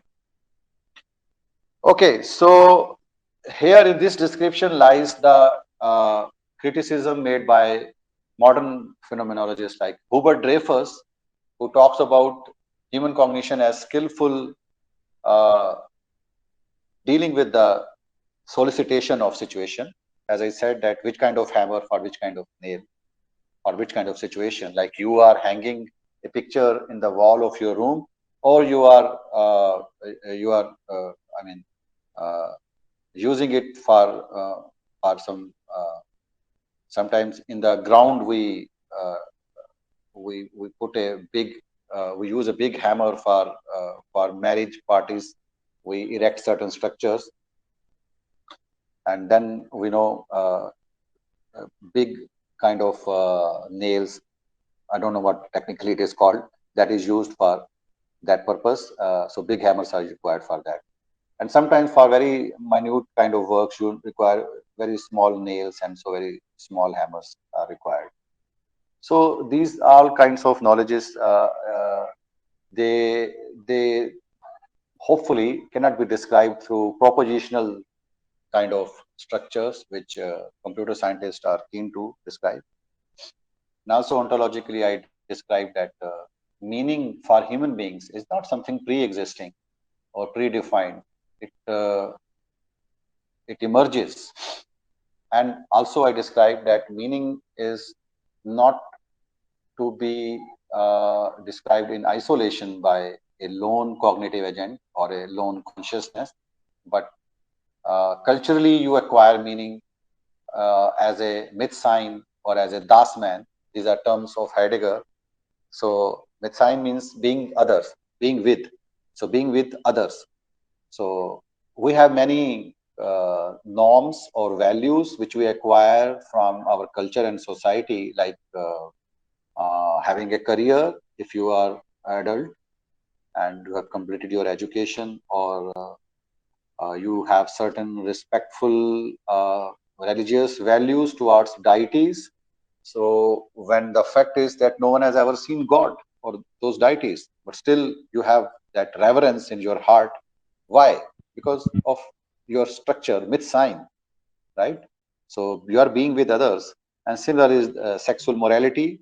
Okay, so here in this description lies the criticism made by modern phenomenologists like Hubert Dreyfus, who talks about human cognition as skillful uh, dealing with the solicitation of situation. As I said, that which kind of hammer for which kind of nail or which kind of situation, like you are hanging a picture in the wall of your room, or you are I mean using it for some sometimes in the ground we put a big we use a big hammer for marriage parties. We erect certain structures, and then we know big kind of nails. I don't know what technically it is called, that is used for that purpose. So big hammers are required for that. And sometimes for very minute kind of works, you require very small nails, and so very small hammers are required. So these all kinds of knowledges, they hopefully cannot be described through propositional kind of structures, which computer scientists are keen to describe. And also ontologically, I described that meaning for human beings is not something pre-existing or predefined. It emerges. And also I described that meaning is not to be described in isolation by a lone cognitive agent or a lone consciousness, but culturally you acquire meaning as a Mitsein or as a Dasman. These are terms of Heidegger. So Mitsein means being others, being with. So being with others. So we have many norms or values which we acquire from our culture and society, like having a career if you are adult and you have completed your education, or you have certain respectful religious values towards deities. So when the fact is that no one has ever seen God or those deities, but still you have that reverence in your heart. Why? Because of your structure, Mitsein, right? So you are being with others. And similar is sexual morality.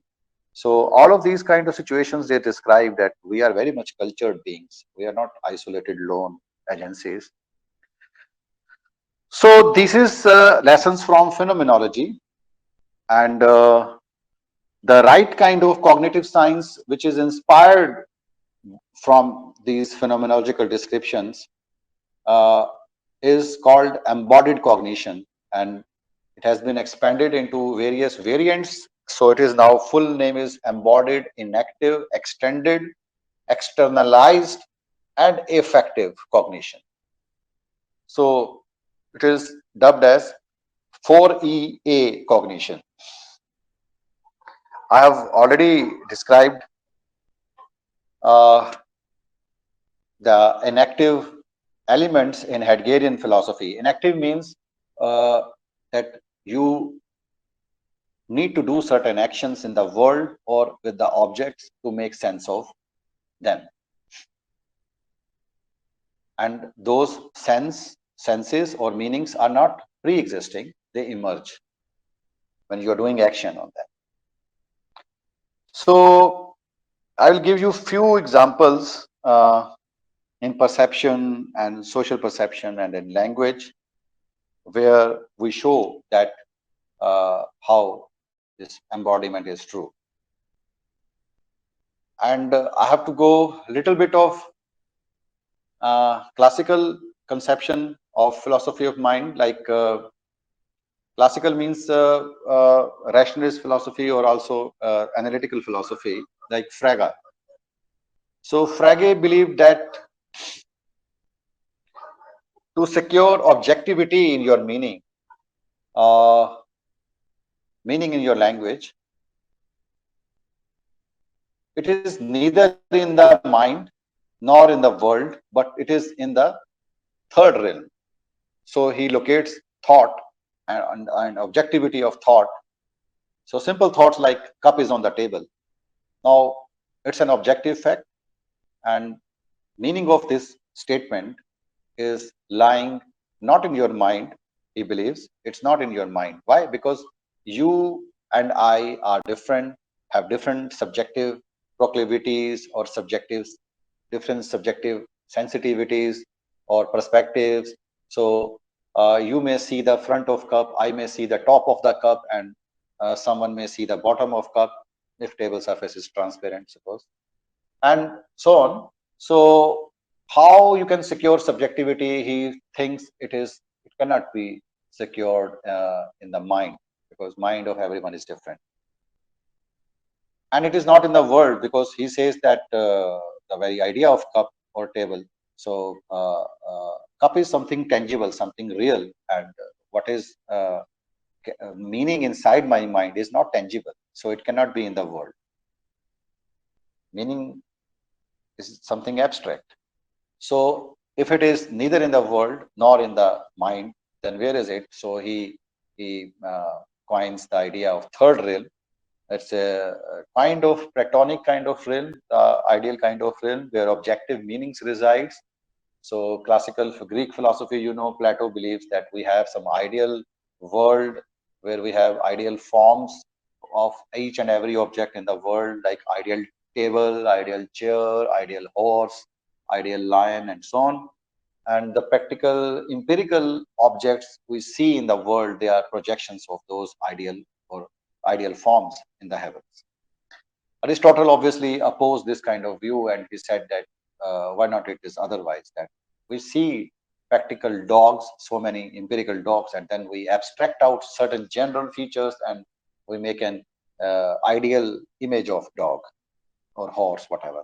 So all of these kind of situations, they describe that we are very much cultured beings. We are not isolated lone agencies. So this is lessons from phenomenology, and the right kind of cognitive science, which is inspired from these phenomenological descriptions, is called embodied cognition, and it has been expanded into various variants. So it is now, full name is embodied, inactive, extended, externalized, and affective cognition. So it is dubbed as 4EA cognition. I have already described the inactive elements in Heideggerian philosophy. Inactive means that you need to do certain actions in the world or with the objects to make sense of them. And those senses or meanings are not pre-existing, they emerge when you are doing action on them. So I will give you few examples in perception and social perception and in language, where we show that how this embodiment is true. And I have to go a little bit of classical conception of philosophy of mind, like classical means rationalist philosophy, or also analytical philosophy, like Frege. So Frege believed that to secure objectivity in your meaning, meaning in your language, it is neither in the mind nor in the world, but it is in the third realm. So he locates thought and objectivity of thought. So simple thoughts like cup is on the table. Now it's an objective fact, and meaning of this statement is lying not in your mind. He believes it's not in your mind. Why? Because you and I are different, have different subjective proclivities or different subjective sensitivities or perspectives. So you may see the front of cup, I may see the top of the cup, and someone may see the bottom of cup if table surface is transparent, suppose, and so on. So how you can secure subjectivity? He thinks it cannot be secured in the mind, because mind of everyone is different, and it is not in the world, because he says that the very idea of cup or table. So cup is something tangible, something real, and what is meaning inside my mind is not tangible, so it cannot be in the world. Meaning is something abstract. So if it is neither in the world nor in the mind, then where is it? So he coins the idea of third realm. It's a kind of Platonic kind of realm, the ideal kind of realm where objective meanings resides. So classical Greek philosophy, Plato believes that we have some ideal world where we have ideal forms of each and every object in the world, like ideal table, ideal chair, ideal horse, ideal lion, and so on. And the practical, empirical objects we see in the world, they are projections of those ideal or ideal forms in the heavens. Aristotle obviously opposed this kind of view, and he said that why not it is otherwise, that we see practical dogs, so many empirical dogs, and then we abstract out certain general features and we make an ideal image of dog or horse, whatever.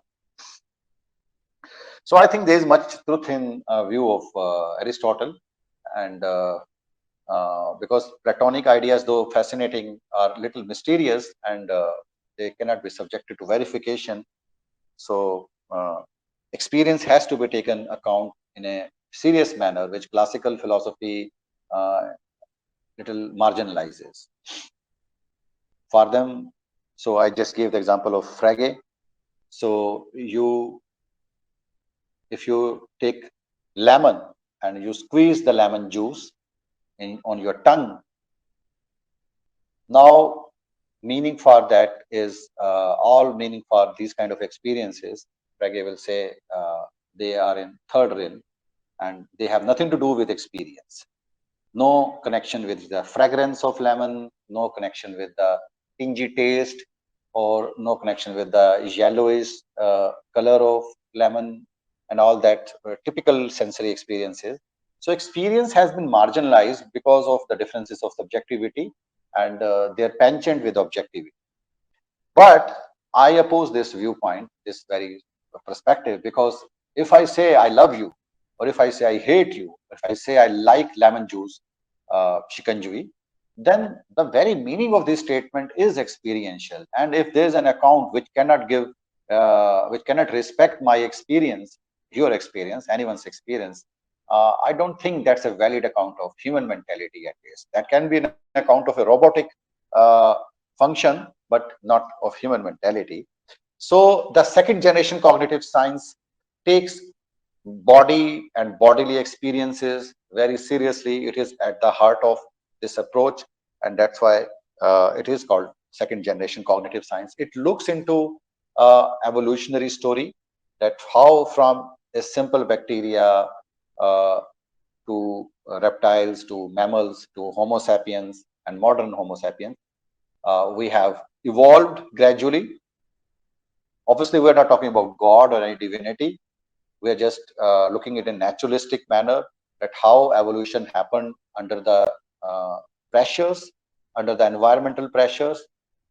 So I think there is much truth in view of Aristotle, and because Platonic ideas, though fascinating, are little mysterious, and they cannot be subjected to verification. So experience has to be taken account in a serious manner, which classical philosophy little marginalizes for them. So I just gave the example of Frege. So if you take lemon and you squeeze the lemon juice on your tongue, now meaning for that is all meaning for these kind of experiences, Frege will say they are in third realm and they have nothing to do with experience. No connection with the fragrance of lemon, no connection with the tingy taste, or no connection with the yellowish color of lemon and all that typical sensory experiences. So experience has been marginalized because of the differences of subjectivity, and they're penchant with objectivity. But I oppose this viewpoint, this very perspective, because if I say I love you, or if I say I hate you, if I say I like lemon juice, shikanjui, then the very meaning of this statement is experiential. And if there's an account which cannot respect my experience, your experience, anyone's experience, I don't think that's a valid account of human mentality, at least. That can be an account of a robotic function, but not of human mentality. So the second generation cognitive science takes body and bodily experiences very seriously. It is at the heart of this approach, and that's why it is called second generation cognitive science. It looks into evolutionary story, that how from a simple bacteria to reptiles to mammals to Homo sapiens and modern Homo sapiens, we have evolved gradually. Obviously, we're not talking about God or any divinity. We're just looking at a naturalistic manner, at how evolution happened under the pressures, under the environmental pressures,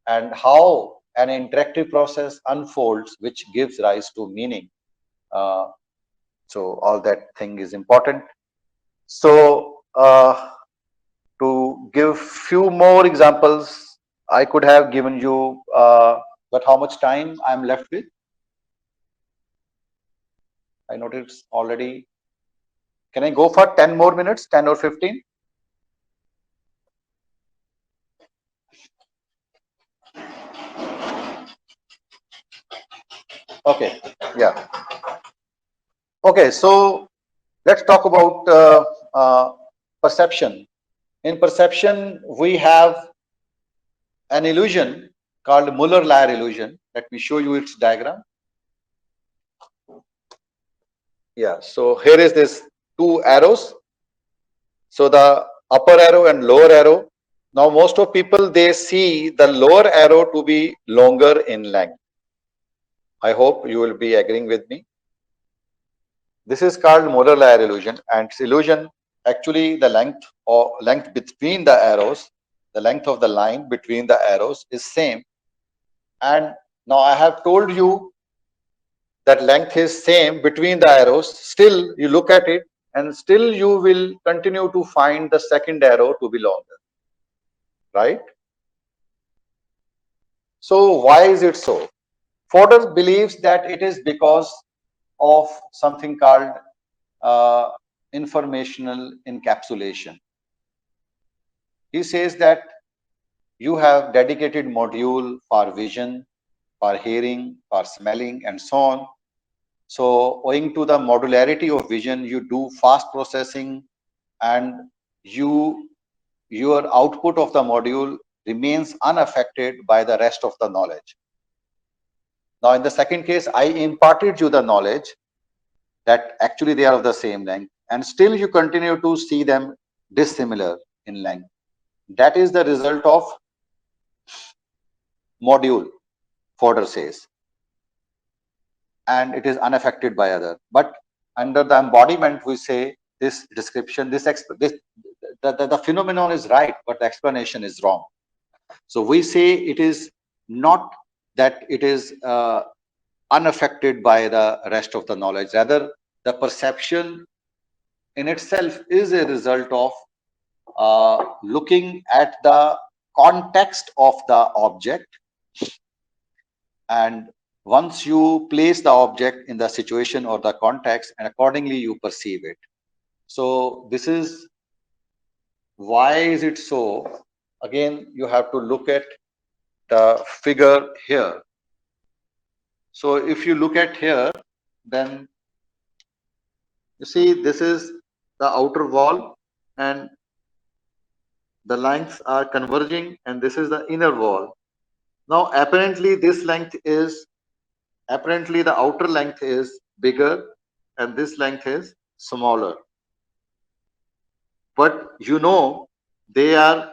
and how an interactive process unfolds, which gives rise to meaning. So all that thing is important. So to give few more examples, I could have given you, but how much time I'm left with? I noticed already. Can I go for 10 more minutes, 10 or 15? Okay, yeah. Okay, so let's talk about perception. In perception, we have an illusion called Muller-Lyer illusion. Let me show you its diagram. Yeah, so here is this two arrows. So the upper arrow and lower arrow. Now most of people, they see the lower arrow to be longer in length. I hope you will be agreeing with me. This is called Muller-Lyer illusion, and it's illusion actually the length between the arrows, the length of the line between the arrows is same. And now I have told you that length is same between the arrows. Still you look at it and still you will continue to find the second arrow to be longer, right? So why is it so? Fodor believes that it is because of something called informational encapsulation. He says that you have dedicated module for vision, for hearing, for smelling, and so on. So owing to the modularity of vision, you do fast processing, and your output of the module remains unaffected by the rest of the knowledge. Now, in the second case, I imparted you the knowledge that actually they are of the same length, and still you continue to see them dissimilar in length. That is the result of module, Fodor says, and it is unaffected by other. But under the embodiment, we say this description, the phenomenon is right, but the explanation is wrong. So we say it is not that it is unaffected by the rest of the knowledge. Rather, the perception in itself is a result of looking at the context of the object, and once you place the object in the situation or the context, and accordingly you perceive it. So this is why is it so. Again, you have to look at the figure here. So if you look at here, then you see this is the outer wall and the lengths are converging, and this is the inner wall. Now apparently the outer length is bigger and this length is smaller, but you know they are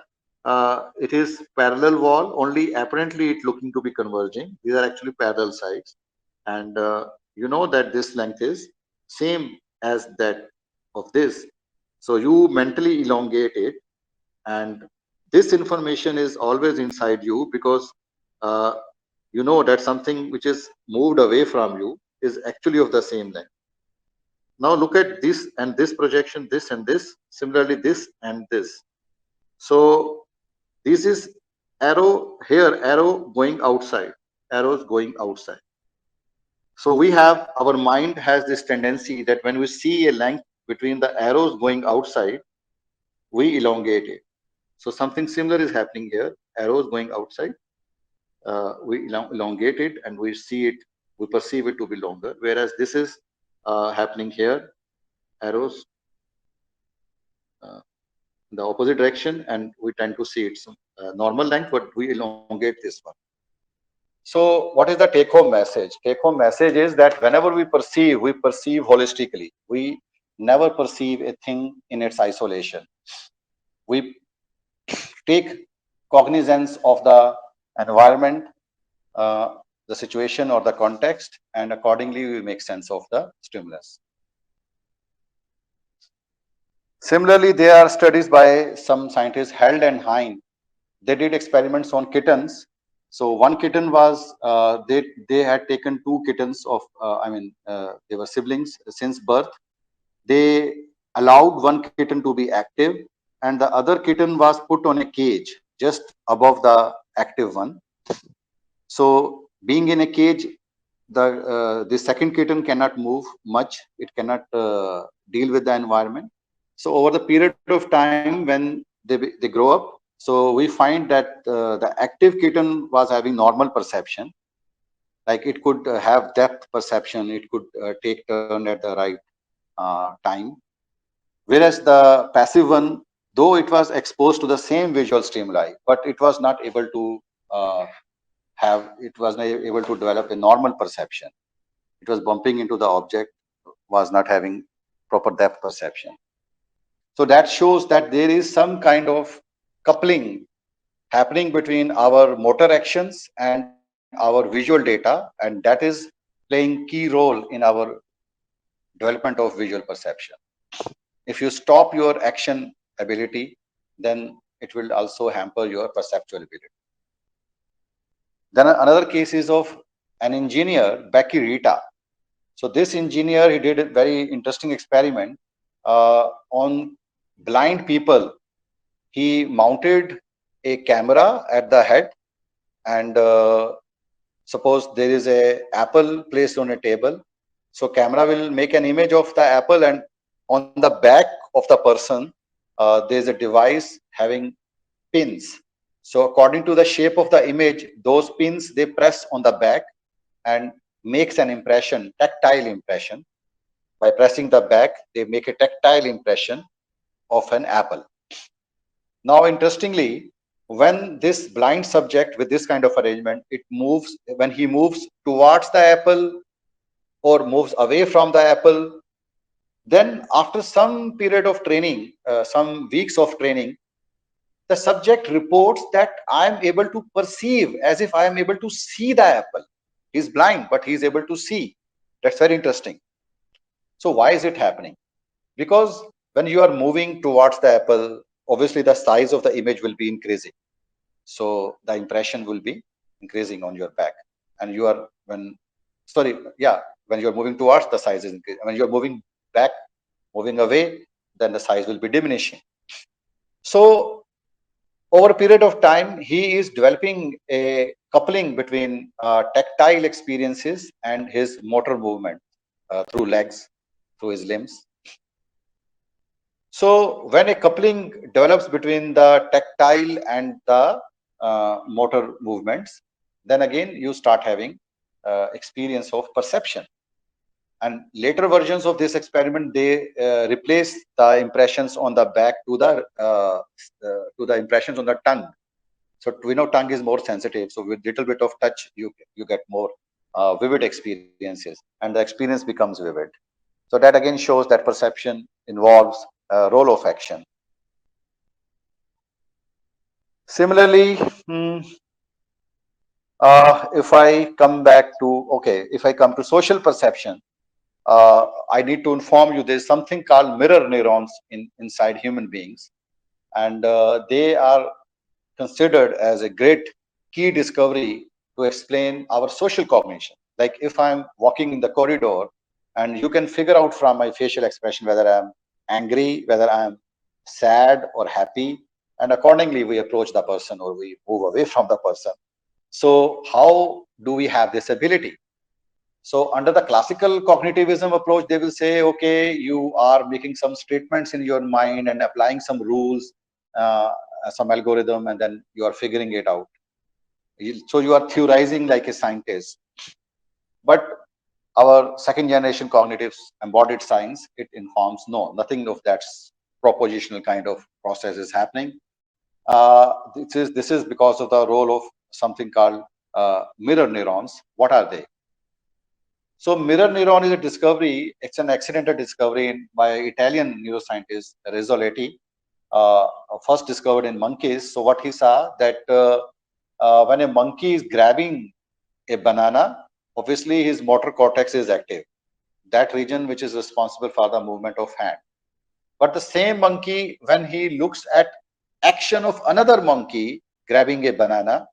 it is parallel wall, only apparently it looking to be converging. These are actually parallel sides, and you know that this length is same as that of this, so you mentally elongate it, and this information is always inside you because you know that something which is moved away from you is actually of the same length. Now look at this and this projection, this and this, similarly this and this. So this is arrow here, arrow going outside, arrows going outside. So we have, our mind has this tendency that when we see a length between the arrows going outside, we elongate it. So something similar is happening here, arrows going outside, we elongate it and we see it, we perceive it to be longer, whereas this is happening here, arrows in the opposite direction, and we tend to see its normal length, but we elongate this one. So what is the take-home message? Take-home message is that whenever we perceive holistically. We never perceive a thing in its isolation. We take cognizance of the environment, the situation or the context, and accordingly we make sense of the stimulus. Similarly, there are studies by some scientists, Held and Hein. They did experiments on kittens. So one kitten was, they had taken two kittens of, they were siblings since birth. They allowed one kitten to be active, and the other kitten was put on a cage just above the active one. So being in a cage, the second kitten cannot move much. It cannot deal with the environment. So over the period of time when they grow up, so we find that the active kitten was having normal perception, Like it could have depth perception, it could take turn at the right time. Whereas the passive one, though it was exposed to the same visual stimuli, but it was not able to it was not able to develop a normal perception. It was bumping into the object, was not having proper depth perception. So that shows that there is some kind of coupling happening between our motor actions and our visual data, and that is playing key role in our development of visual perception. If you stop your action ability, then it will also hamper your perceptual ability. Then another case is of an engineer, Becky Rita. So this engineer, he did a very interesting experiment on blind people. He mounted a camera at the head, and suppose there is a apple placed on a table. So camera will make an image of the apple, and on the back of the person, there is a device having pins. So according to the shape of the image, those pins, they press on the back and makes an impression, tactile impression. By pressing the back, they make a tactile impression of an apple. Now, interestingly, when this blind subject with this kind of arrangement, it moves, when he moves towards the apple or moves away from the apple, then after some period of training, some weeks of training, the subject reports that I am able to perceive as if I am able to see the apple. He's blind, but he's able to see. That's very interesting. So why is it happening? Because when you are moving towards the apple, obviously the size of the image will be increasing. So the impression will be increasing on your back. And you are, when you're moving towards, the size is increasing. When you're moving back, moving away, then the size will be diminishing. So over a period of time, he is developing a coupling between tactile experiences and his motor movement through legs, through his limbs. So when a coupling develops between the tactile and the motor movements, then again you start having experience of perception. And later versions of this experiment, they replace the impressions on the back to the impressions on the tongue. So we know tongue is more sensitive. So with little bit of touch, you get more vivid experiences, and the experience becomes vivid. So that again shows that perception involves a role of action. Similarly, if I come to social perception, I need to inform you there's something called mirror neurons inside human beings, and they are considered as a great key discovery to explain our social cognition. Like if I'm walking in the corridor, and you can figure out from my facial expression whether I'm angry, whether I'm sad or happy, and accordingly we approach the person or we move away from the person. So how do we have this ability? So under the classical cognitivism approach, they will say, okay, you are making some statements in your mind and applying some rules, some algorithm, and then you are figuring it out. So you are theorizing like a scientist. But our second generation cognitive embodied science, it informs, no, nothing of that propositional kind of process is happening. This is because of the role of something called mirror neurons. What are they? So mirror neuron is a discovery. It's an accidental discovery by Italian neuroscientist Rizzoletti, first discovered in monkeys. So what he saw that when a monkey is grabbing a banana, obviously his motor cortex is active, that region which is responsible for the movement of hand. But the same monkey, when he looks at action of another monkey grabbing a banana,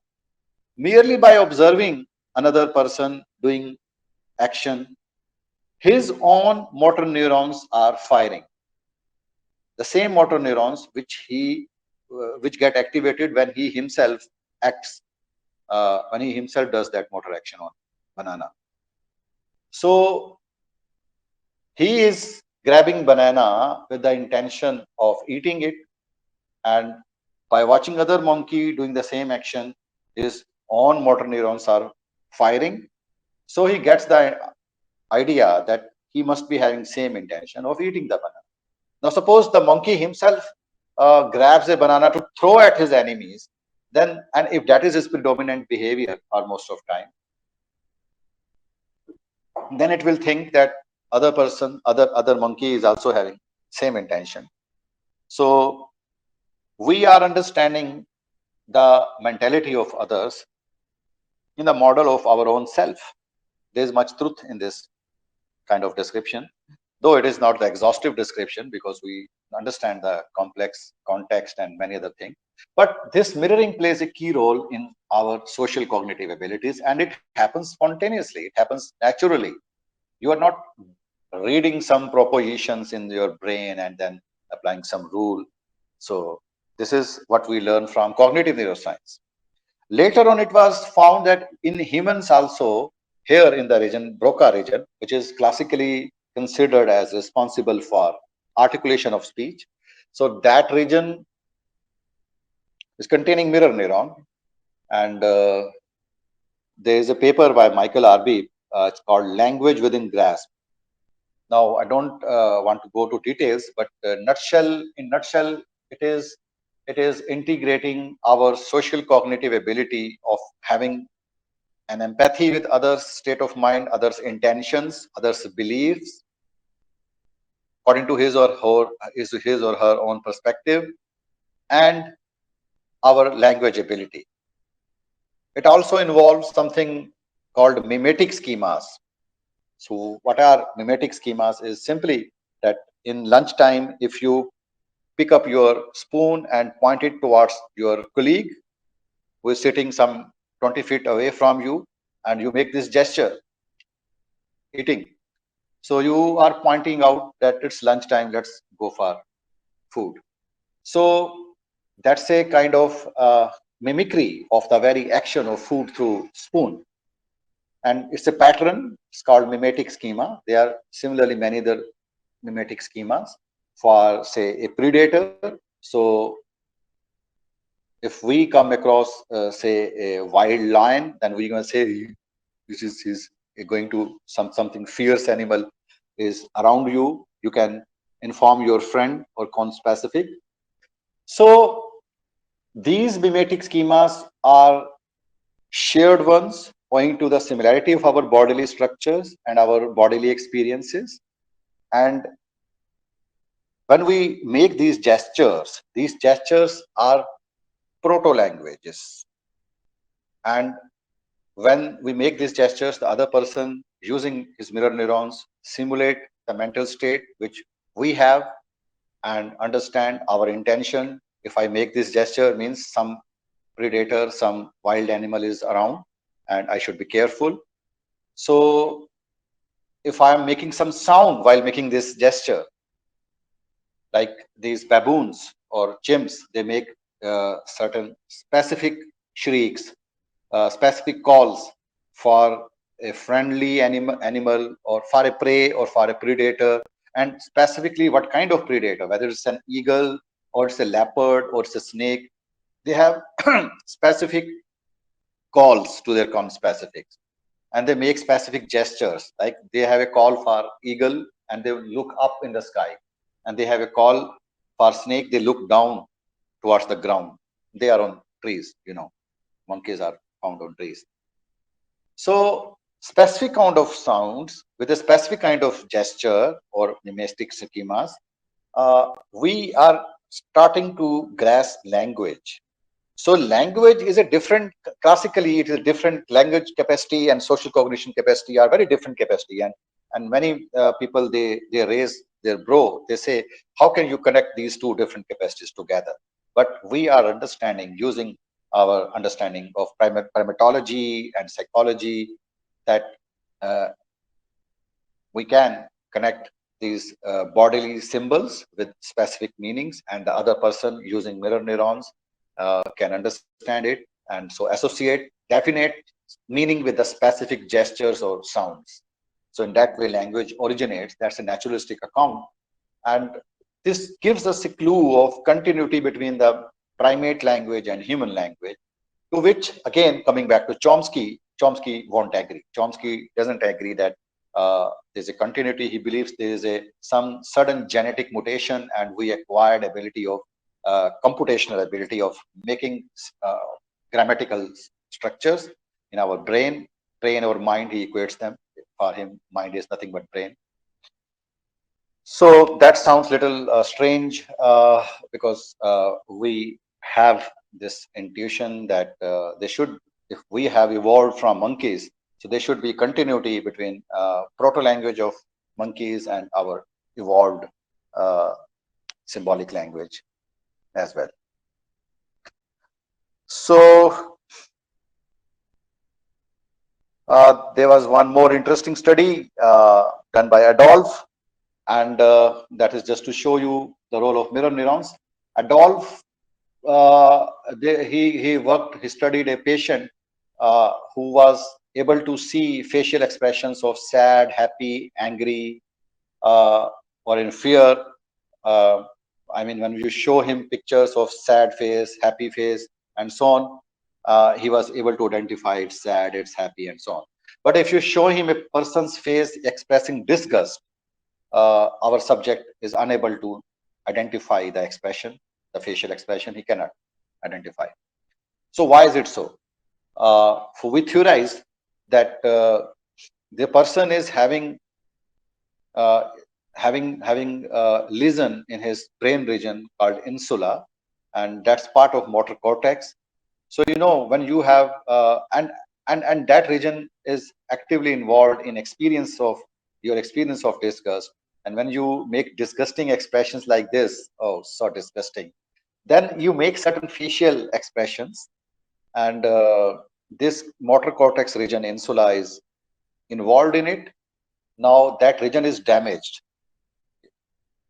merely by observing another person doing action, his own motor neurons are firing. The same motor neurons which get activated when he himself acts, when he himself does that motor action on banana. So he is grabbing banana with the intention of eating it, and by watching other monkey doing the same action, his own motor neurons are firing, So he gets the idea that he must be having same intention of eating the banana. Now suppose the monkey himself grabs a banana to throw at his enemies, then, and if that is his predominant behavior or most of time, then it will think that other person, other monkey is also having same intention. So we are understanding the mentality of others in the model of our own self. There is much truth in this kind of description, though it is not the exhaustive description because we understand the complex context and many other things. But this mirroring plays a key role in our social cognitive abilities, and it happens spontaneously. It happens naturally. You are not reading some propositions in your brain and then applying some rule. So this is what we learn from cognitive neuroscience. Later on, it was found that in humans also, here in the region, Broca region, which is classically considered as responsible for articulation of speech. So that region is containing mirror neuron. And there is a paper by Michael Arbib, it's called Language Within Grasp. Now, I don't want to go to details, but in nutshell, it is integrating our social cognitive ability of having an empathy with others' state of mind, others' intentions, others' beliefs, according to his or her own perspective, and our language ability. It also involves something called mimetic schemas. So what are mimetic schemas is simply that in lunchtime, if you pick up your spoon and point it towards your colleague who is sitting some 20 feet away from you, and you make this gesture, eating. So you are pointing out that it's lunchtime, let's go for food. So that's a kind of mimicry of the very action of food through spoon. And it's a pattern, it's called mimetic schema. There are similarly many other mimetic schemas for, say, a predator. So if we come across, say, a wild lion, then we're going to say, this is he's going to something fierce animal is around you. You can inform your friend or conspecific. So these mimetic schemas are shared ones owing to the similarity of our bodily structures and our bodily experiences. And when we make these gestures are proto-languages. And when we make these gestures, the other person using his mirror neurons simulate the mental state which we have and understand our intention. If I make this gesture, means some predator, some wild animal is around and I should be careful. So if I am making some sound while making this gesture, like these baboons or chimps, they make certain specific shrieks, specific calls for a friendly animal or for a prey or for a predator, and specifically what kind of predator, whether it's an eagle or it's a leopard or it's a snake. They have specific calls to their conspecifics, and they make specific gestures. Like they have a call for eagle and they look up in the sky, and they have a call for snake, they look down towards the ground. They are on trees, monkeys are found on trees. So specific kind of sounds with a specific kind of gesture or mimetic schemas, we are starting to grasp language. So language is a different, classically it is a different language capacity and social cognition capacity are very different capacity. And many people, they raise their brow, they say, how can you connect these two different capacities together? But we are understanding, using our understanding of primatology and psychology, that we can connect these bodily symbols with specific meanings, and the other person using mirror neurons can understand it and so associate definite meaning with the specific gestures or sounds. So in that way, language originates. That's a naturalistic account. And this gives us a clue of continuity between the primate language and human language, to which, again, coming back to Chomsky, Chomsky won't agree. Chomsky doesn't agree that there's a continuity. He believes there is some sudden genetic mutation, and we acquired ability of computational ability of making grammatical structures in our brain or mind. He equates them. For him, mind is nothing but brain. So that sounds little strange because we have this intuition that they should, if we have evolved from monkeys, so there should be continuity between proto-language of monkeys and our evolved symbolic language as well. So there was one more interesting study done by Adolphe, and that is just to show you the role of mirror neurons. Adolphe, he studied a patient who was able to see facial expressions of sad, happy, angry, or in fear. I mean, when you show him pictures of sad face, happy face, and so on, he was able to identify it's sad, it's happy, and so on. But if you show him a person's face expressing disgust, our subject is unable to identify the expression, the facial expression. He cannot identify. So why is it so? We theorize that the person is having lesion in his brain region called insula, and that's part of motor cortex. So you know, when you have and that region is actively involved in your experience of disgust. And when you make disgusting expressions like this, oh, so disgusting, then you make certain facial expressions, and this motor cortex region, insula, is involved in it. Now that region is damaged.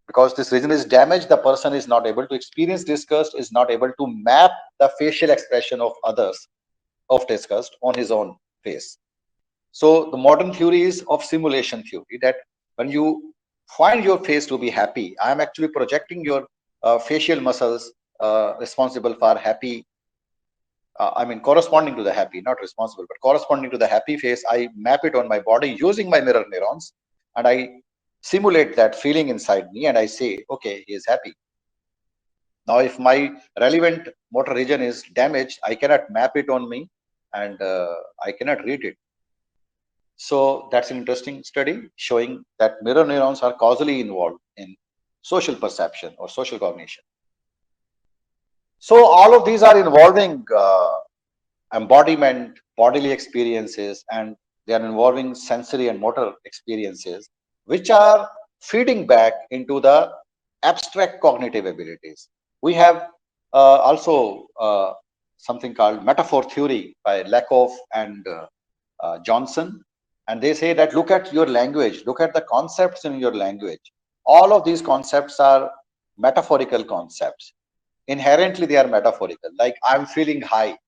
Because this region is damaged, the person is not able to experience disgust, is not able to map the facial expression of others of disgust on his own face. So the modern theory is of simulation theory, that when you find your face to be happy, I am actually projecting your facial muscles responsible for happy, I mean corresponding to the happy, not responsible, but corresponding to the happy face. I map it on my body using my mirror neurons, and I simulate that feeling inside me, and I say, okay, he is happy. Now, if my relevant motor region is damaged, I cannot map it on me, and I cannot read it. So that's an interesting study showing that mirror neurons are causally involved in social perception or social cognition. So all of these are involving embodiment, bodily experiences, and they are involving sensory and motor experiences, which are feeding back into the abstract cognitive abilities. We have also something called metaphor theory by Lakoff and Johnson. And they say that look at your language, look at the concepts in your language. All of these concepts are metaphorical concepts. Inherently, they are metaphorical. Like, I'm feeling high.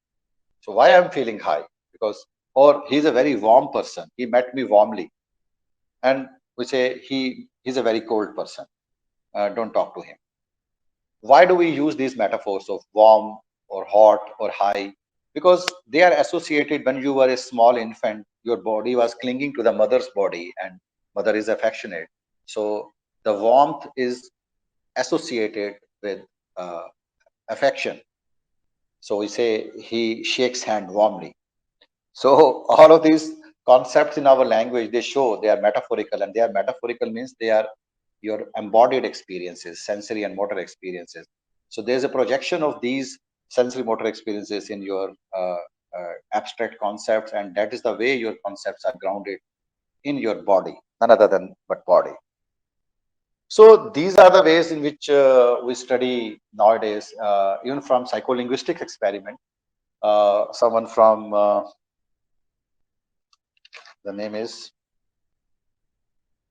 So why I'm feeling high? Because, or he's a very warm person. He met me warmly. And we say he's a very cold person. Don't talk to him. Why do we use these metaphors of warm or hot or high? Because they are associated. When you were a small infant, your body was clinging to the mother's body, and mother is affectionate. So the warmth is associated with affection. So we say he shakes hand warmly. So all of these concepts in our language, they show they are metaphorical, and they are metaphorical means they are your embodied experiences, sensory and motor experiences. So there's a projection of these sensory motor experiences in your abstract concepts, and that is the way your concepts are grounded in your body, none other than but body. So these are the ways in which we study nowadays, even from psycholinguistic experiment. Someone from the name is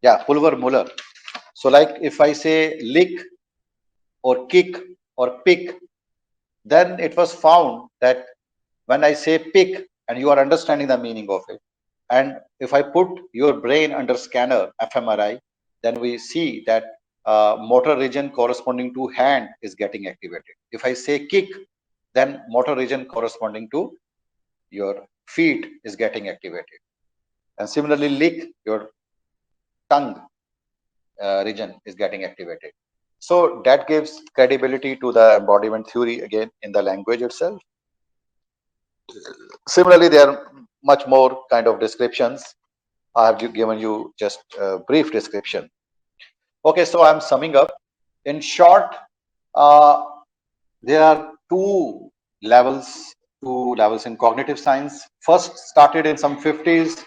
Pulver Muller. So like if I say lick or kick or pick, then it was found that when I say pick and you are understanding the meaning of it, and if I put your brain under scanner fMRI, then we see that motor region corresponding to hand is getting activated. If I say kick, then motor region corresponding to your feet is getting activated. And similarly, lick, your tongue region is getting activated. So that gives credibility to the embodiment theory again in the language itself. Similarly, there are much more kind of descriptions. I have given you just a brief description. Okay, so I'm summing up. In short, uh, there are two levels in cognitive science. First started in some 50s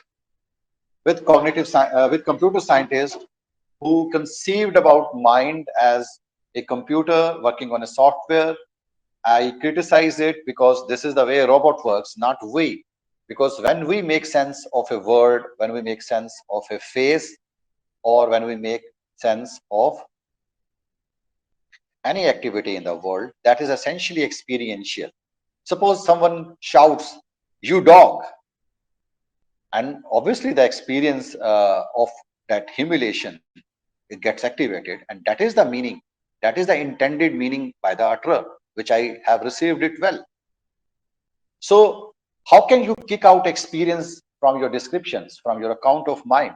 with with computer scientists who conceived about mind as a computer working on a software. I criticize it because this is the way a robot works, not we. Because when we make sense of a word, when we make sense of a face, or when we make sense of any activity in the world, that is essentially experiential. Suppose someone shouts, "You dog," and obviously the experience of that humiliation, it gets activated, and that is the meaning, that is the intended meaning by the utterer, which I have received it well. So how can you kick out experience from your descriptions, from your account of mind?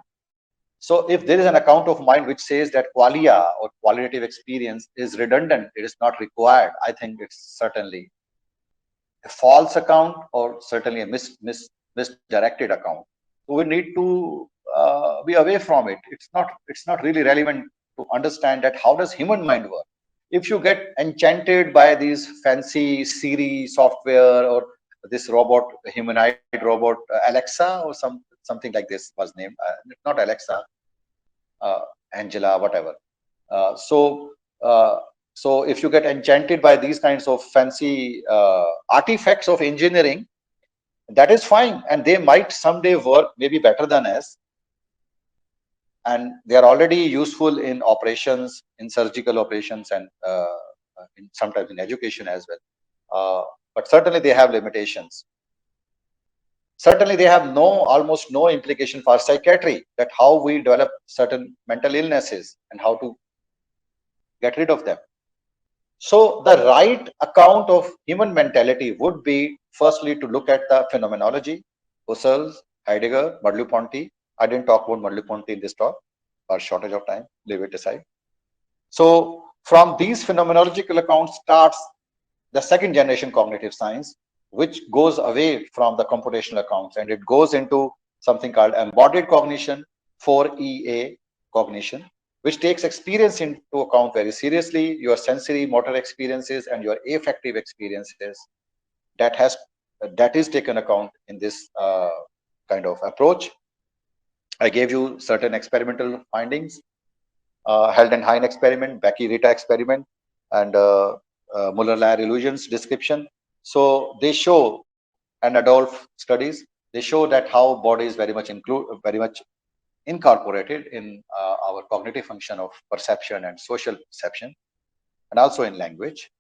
So if there is an account of mind which says that qualia or qualitative experience is redundant, it is not required, I think it's certainly a false account, or certainly a misdirected account. So we need to be away from it. It's not really relevant to understand that how does human mind work. If you get enchanted by these fancy Siri software, or this robot, humanoid robot, Alexa, or something like this was named, not Alexa, Angela, whatever. So so if you get enchanted by these kinds of fancy artifacts of engineering, that is fine, and they might someday work maybe better than us, and they are already useful in operations, in surgical operations, and sometimes in education as well. But certainly they have limitations. Certainly they have almost no implication for psychiatry, that how we develop certain mental illnesses and how to get rid of them. So the right account of human mentality would be firstly to look at the phenomenology, Husserl, Heidegger, Merleau-Ponty. I didn't talk about Merleau-Ponty in this talk for shortage of time, leave it aside. So from these phenomenological accounts starts the second generation cognitive science, which goes away from the computational accounts, and it goes into something called embodied cognition, 4EA cognition, which takes experience into account very seriously, your sensory motor experiences and your affective experiences. That is taken account in this kind of approach. I gave you certain experimental findings, Held-and-Hein experiment, Becky-Rita experiment, and Muller-Lyer illusions description. So they show, and Adolph studies, they show that how body is very much incorporated in our cognitive function of perception and social perception, and also in language.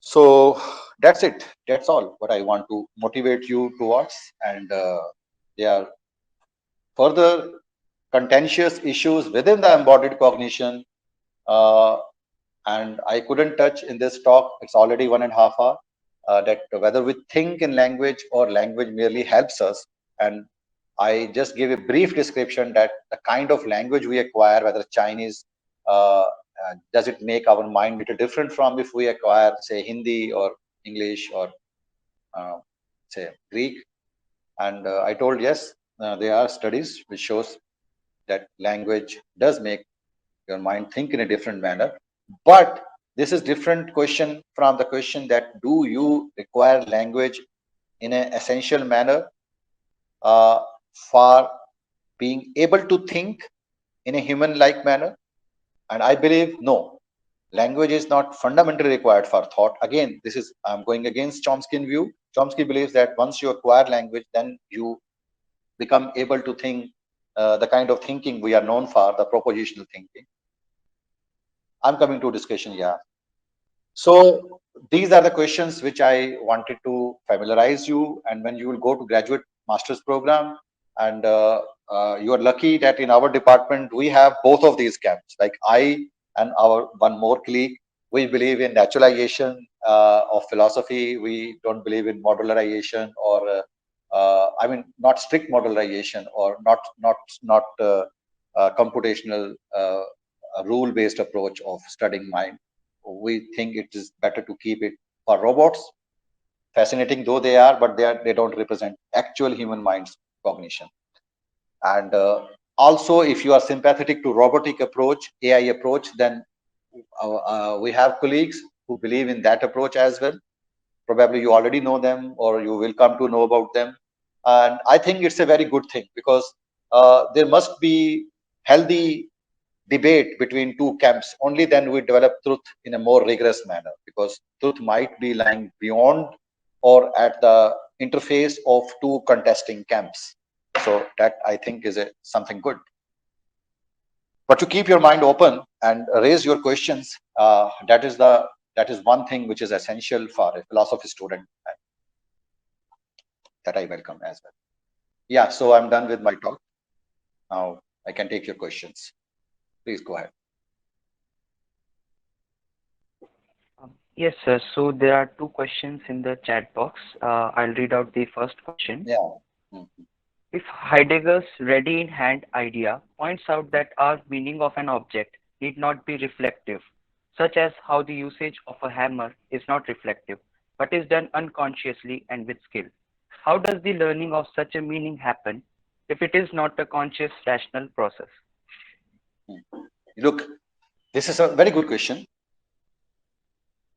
So that's it. That's all what I want to motivate you towards. And there are further contentious issues within the embodied cognition, and I couldn't touch in this talk. It's already 1.5 hours. That whether we think in language or language merely helps us. And I just gave a brief description that the kind of language we acquire, whether Chinese, does it make our mind a little different from if we acquire, say, Hindi or English or say Greek. And I told yes, there are studies which shows that language does make your mind think in a different manner. But this is different question from the question that do you require language in an essential manner for being able to think in a human-like manner? And I believe no, language is not fundamentally required for thought. Again, I'm going against Chomsky's view. Chomsky believes that once you acquire language, then you become able to think the kind of thinking we are known for, the propositional thinking. I'm coming to discussion, yeah. So these are the questions which I wanted to familiarize you. And when you will go to graduate master's program, and you are lucky that in our department we have both of these camps. Like I and our one more colleague we believe in naturalization of philosophy. We don't believe in modularization or I mean, not strict modularization or not computational rule-based approach of studying mind. We think it is better to keep it for robots, fascinating though they are, but they don't represent actual human mind's cognition. And also, if you are sympathetic to robotic approach, AI approach, then we have colleagues who believe in that approach as well. Probably you already know them, or you will come to know about them. And I think it's a very good thing, because there must be healthy debate between two camps. Only then we develop truth in a more rigorous manner, because truth might be lying beyond or at the interface of two contesting camps. So that, I think, is something good. But to keep your mind open and raise your questions, that is one thing which is essential for a philosophy student, that I welcome as well. Yeah, so I'm done with my talk. Now I can take your questions. Please go ahead. Yes, sir. So there are two questions in the chat box. I'll read out the first question. Yeah. Mm-hmm. If Heidegger's ready in hand idea points out that our meaning of an object need not be reflective, such as how the usage of a hammer is not reflective, but is done unconsciously and with skill, how does the learning of such a meaning happen if it is not a conscious rational process? Look, this is a very good question.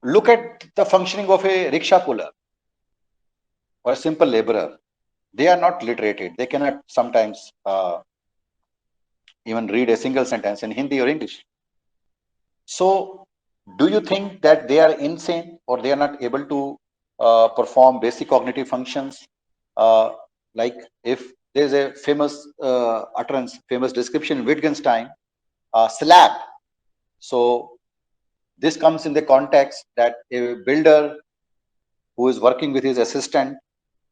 Look at the functioning of a rickshaw puller or a simple laborer. They are not literated. They cannot sometimes even read a single sentence in Hindi or English. So, do you think that they are insane, or they are not able to perform basic cognitive functions? Like, if there's a famous utterance, famous description in Wittgenstein, slab. So this comes in the context that a builder who is working with his assistant,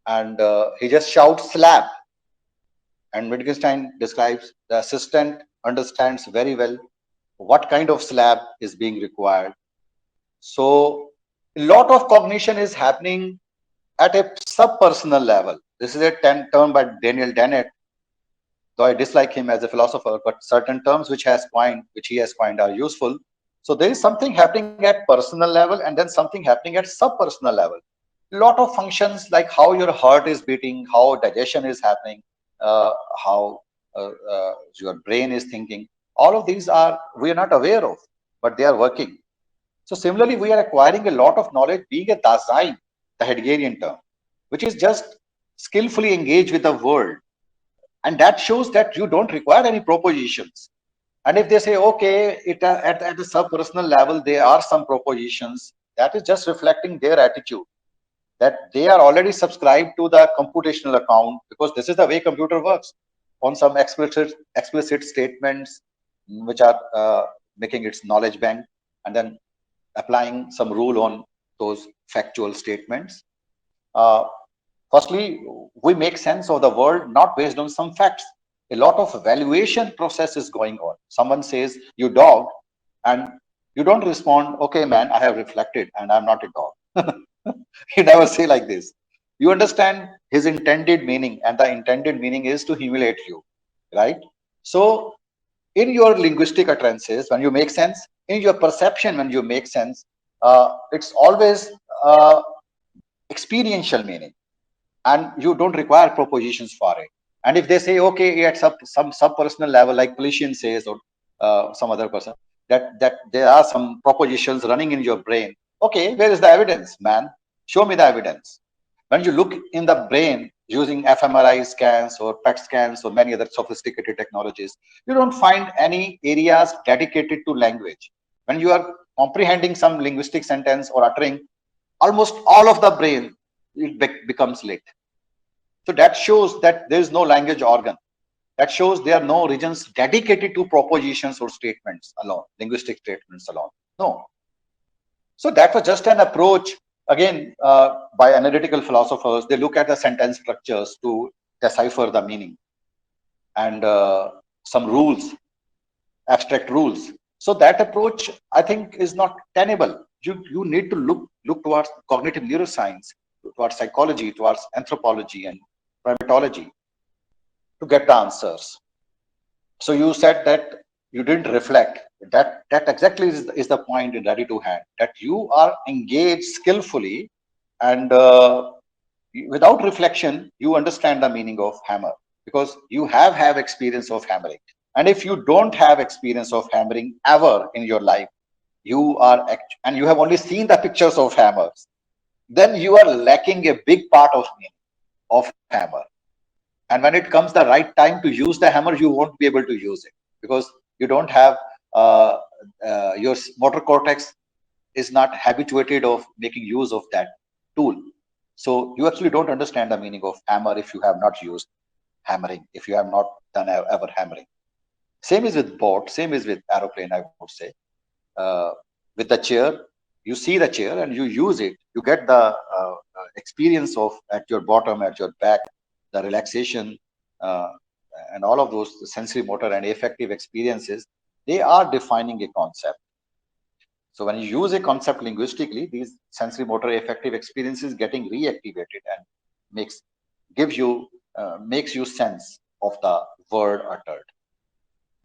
and he just shouts slab, and Wittgenstein describes the assistant understands very well what kind of slab is being required. So a lot of cognition is happening at a subpersonal level. This is a term by Daniel Dennett, though I dislike him as a philosopher, but certain terms which he has coined are useful. So there is something happening at personal level, and then something happening at subpersonal level. A lot of functions, like how your heart is beating, how digestion is happening, how your brain is thinking, all of these we are not aware of, but they are working. So similarly, we are acquiring a lot of knowledge being a Dasein, the Heideggerian term, which is just skillfully engaged with the world. And that shows that you don't require any propositions. And if they say, okay, at the subpersonal level, there are some propositions, that is just reflecting their attitude, that they are already subscribed to the computational account, because this is the way computer works, on some explicit statements which are making its knowledge bank, and then applying some rule on those factual statements. Firstly, we make sense of the world not based on some facts. A lot of evaluation process is going on. Someone says, you dog, and you don't respond, okay, man, I have reflected and I'm not a dog. You never say like this. You understand his intended meaning, and the intended meaning is to humiliate you, right? So in your linguistic utterances, when you make sense, in your perception, when you make sense, it's always experiential meaning, and you don't require propositions for it. And if they say, okay, at some subpersonal level, like Polician says, or some other person, that there are some propositions running in your brain, okay, where is the evidence, man? Show me the evidence. When you look in the brain using fMRI scans or PET scans or many other sophisticated technologies, you don't find any areas dedicated to language. When you are comprehending some linguistic sentence or uttering, almost all of the brain, it becomes lit. So that shows that there is no language organ. That shows there are no regions dedicated to propositions or statements alone, linguistic statements alone. No. So that was just an approach, again, by analytical philosophers. They look at the sentence structures to decipher the meaning, and some rules, abstract rules. So that approach, I think, is not tenable. You need to look towards cognitive neuroscience, towards psychology, towards anthropology and primatology to get the answers. So you said that you didn't reflect. That exactly is the point in Ready to Hand, that you are engaged skillfully, and without reflection you understand the meaning of hammer, because you have experience of hammering. And if you don't have experience of hammering ever in your life, you are and you have only seen the pictures of hammers, then you are lacking a big part of meaning of hammer. And when it comes the right time to use the hammer, you won't be able to use it, because you don't have your motor cortex is not habituated of making use of that tool. So you actually don't understand the meaning of hammer if you have not used hammering, if you have not done ever hammering. Same is with boat, same is with aeroplane, I would say. With the chair, you see the chair and you use it, you get the experience of at your bottom, at your back, the relaxation, uh, and all of those sensory motor and affective experiences, they are defining a concept. So when you use a concept linguistically, these sensory motor affective experiences getting reactivated and makes you sense of the word uttered,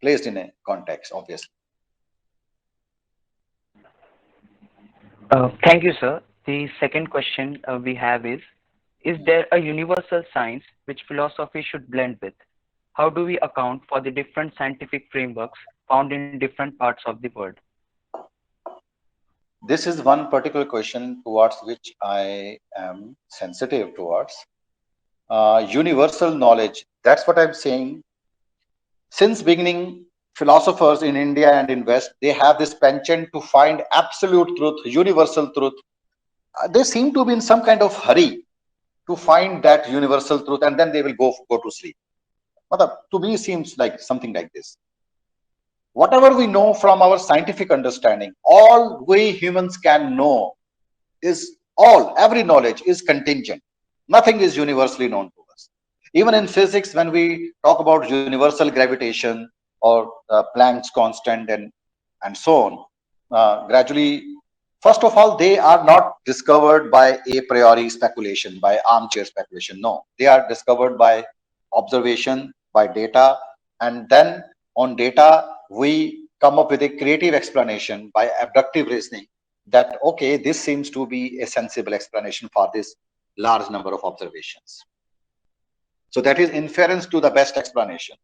placed in a context, obviously. Thank you, sir. The second question we have is there a universal science which philosophy should blend with? How do we account for the different scientific frameworks found in different parts of the world? This is one particular question towards which I am sensitive towards. Universal knowledge, that's what I'm saying. Since beginning, philosophers in India and in West, they have this penchant to find absolute truth, universal truth. They seem to be in some kind of hurry to find that universal truth, and then they will go to sleep. To me, seems like something like this. Whatever we know from our scientific understanding, all we humans can know is every knowledge is contingent. Nothing is universally known to us. Even in physics, when we talk about universal gravitation or Planck's constant and so on, gradually, first of all, they are not discovered by a priori speculation, by armchair speculation. No, they are discovered by observation, by data, and then on data, we come up with a creative explanation by abductive reasoning that, okay, this seems to be a sensible explanation for this large number of observations. So that is inference to the best explanation.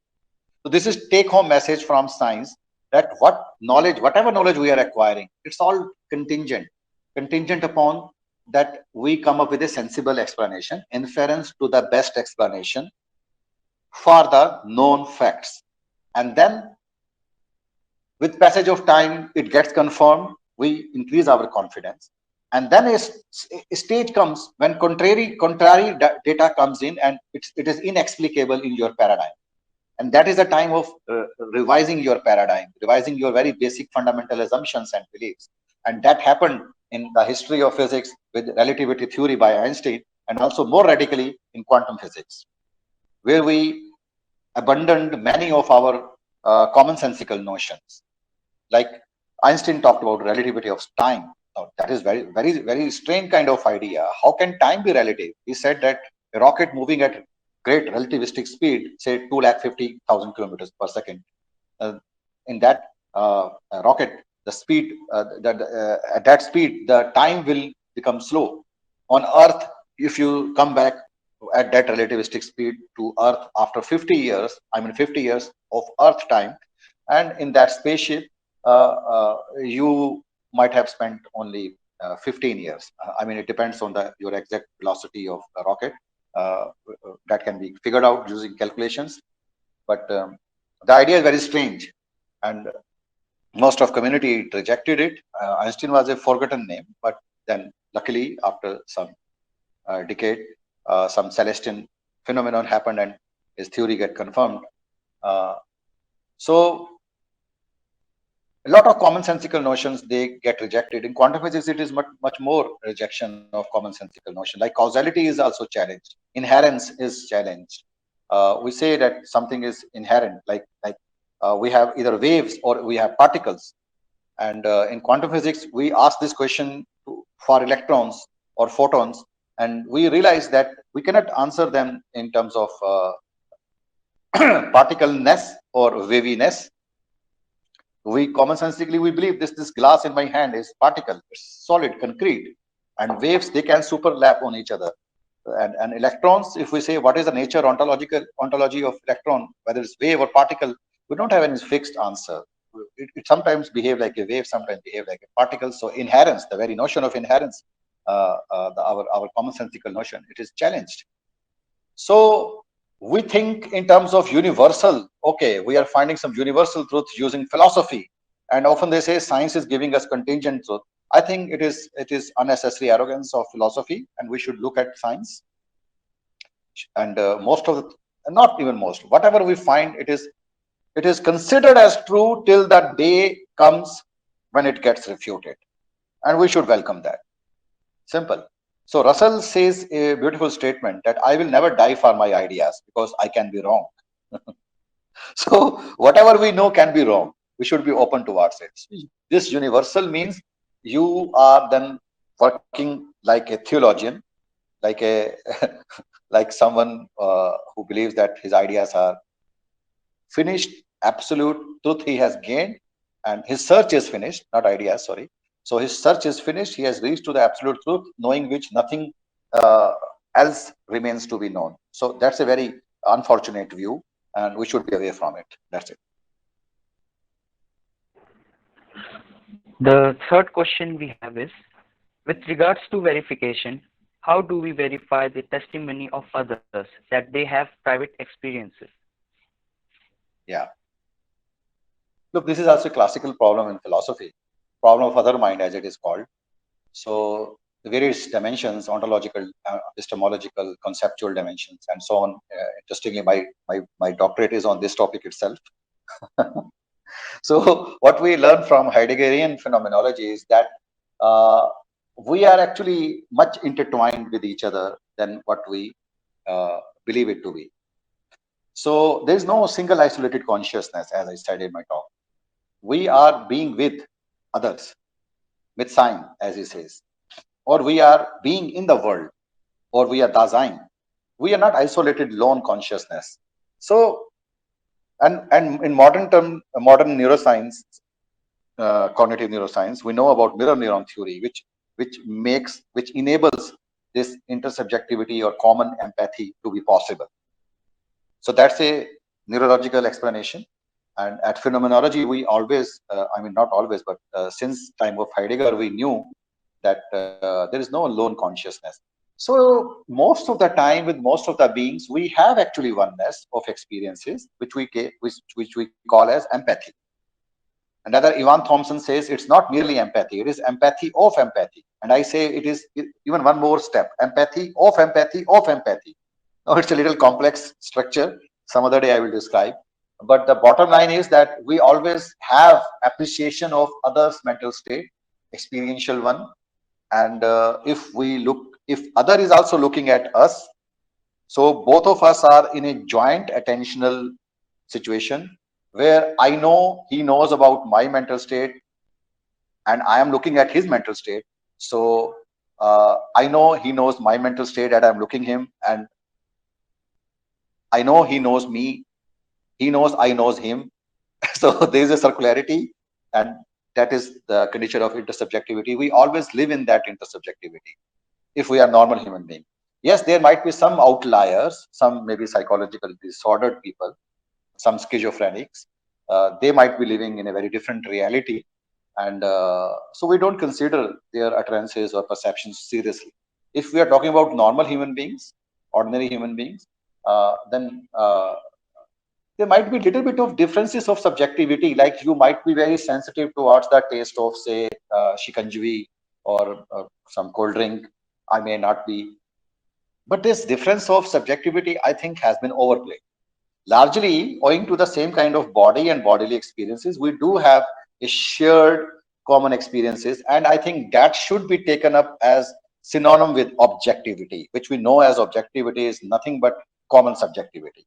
So this is take-home message from science, that whatever knowledge we are acquiring, it's all contingent upon that we come up with a sensible explanation, inference to the best explanation for the known facts. And then with passage of time, it gets confirmed, we increase our confidence. And then a stage comes when contrary data comes in, and it is inexplicable in your paradigm. And that is the time of revising your paradigm, revising your very basic fundamental assumptions and beliefs. And that happened in the history of physics with relativity theory by Einstein, and also more radically in quantum physics, where we abandoned many of our commonsensical notions. Like Einstein talked about relativity of time. Now, that is very, very, very strange kind of idea. How can time be relative? He said that a rocket moving at great relativistic speed, say 250,000 kilometers per second, in that rocket, the speed at that speed, the time will become slow. On Earth, if you come back at that relativistic speed to Earth after 50 years, 50 years of Earth time, and in that spaceship, you might have spent only 15 years. It depends on your exact velocity of the rocket. That can be figured out using calculations. But the idea is very strange, and most of community rejected it. Einstein was a forgotten name, but then luckily after some decade, some celestial phenomenon happened and his theory get confirmed. So a lot of commonsensical notions, they get rejected. In quantum physics, it is much more rejection of commonsensical notion. Like causality is also challenged. Inherence is challenged. We say that something is inherent, like we have either waves or we have particles. And in quantum physics, we ask this question for electrons or photons, and we realize that we cannot answer them in terms of particleness or waviness. We commonsensically we believe this glass in my hand is particle, it's solid, concrete, and waves, they can superlap on each other. And electrons, if we say what is the nature ontology of electron, whether it's wave or particle, we don't have any fixed answer. It sometimes behave like a wave, sometimes behave like a particle. So inherence, the very notion of inherence, our commonsensical notion, it is challenged. So we think in terms of universal. Okay, we are finding some universal truth using philosophy, and often they say science is giving us contingent truth. I think it is unnecessary arrogance of philosophy, and we should look at science. And most of the, not even most, whatever we find, it is considered as true till that day comes when it gets refuted, and we should welcome that. Simple. So Russell says a beautiful statement that I will never die for my ideas because I can be wrong. So whatever we know can be wrong. We should be open towards it. This universal means you are then working like a theologian, like a like someone who believes that his ideas are finished, absolute truth he has gained, and his search is finished, not ideas, sorry. So his search is finished, he has reached to the absolute truth, knowing which nothing else remains to be known. So that's a very unfortunate view, and we should be away from it. That's it. The third question we have is, with regards to verification, how do we verify the testimony of others that they have private experiences? Yeah. Look, this is also a classical problem in philosophy, problem of other mind, as it is called. So the various dimensions, ontological, epistemological, conceptual dimensions, and so on. Interestingly, my doctorate is on this topic itself. So what we learn from Heideggerian phenomenology is that we are actually much intertwined with each other than what we believe it to be. So there is no single isolated consciousness, as I said in my talk. We are being with others, with sign, as he says, or we are being in the world, or we are Dasein. We are not isolated lone consciousness. So, and in modern neuroscience, cognitive neuroscience, we know about mirror neuron theory, which enables this intersubjectivity or common empathy to be possible. So that's a neurological explanation. And at phenomenology, we always, I mean, not always, but since time of Heidegger, we knew that there is no lone consciousness. So most of the time, with most of the beings, we have actually oneness of experiences, which we call as empathy. Another, Ivan Thompson says it's not merely empathy; it is empathy of empathy. And I say it is even one more step: empathy of empathy of empathy. Now it's a little complex structure. Some other day I will describe. But the bottom line is that we always have appreciation of others' mental state, experiential one. And if other is also looking at us, so both of us are in a joint attentional situation where I know he knows about my mental state and I am looking at his mental state. So I know he knows my mental state and I'm looking him, and I know he knows me. He knows I knows him. So there is a circularity, and that is the condition of intersubjectivity. We always live in that intersubjectivity if we are normal human beings. Yes, there might be some outliers, some maybe psychological disordered people, some schizophrenics. They might be living in a very different reality. And so we don't consider their utterances or perceptions seriously. If we are talking about normal human beings, ordinary human beings, then there might be a little bit of differences of subjectivity. Like you might be very sensitive towards the taste of, say, shikanjvi or some cold drink. I may not be. But this difference of subjectivity, I think, has been overplayed. Largely owing to the same kind of body and bodily experiences, we do have a shared common experiences. And I think that should be taken up as synonym with objectivity, which we know as objectivity is nothing but common subjectivity.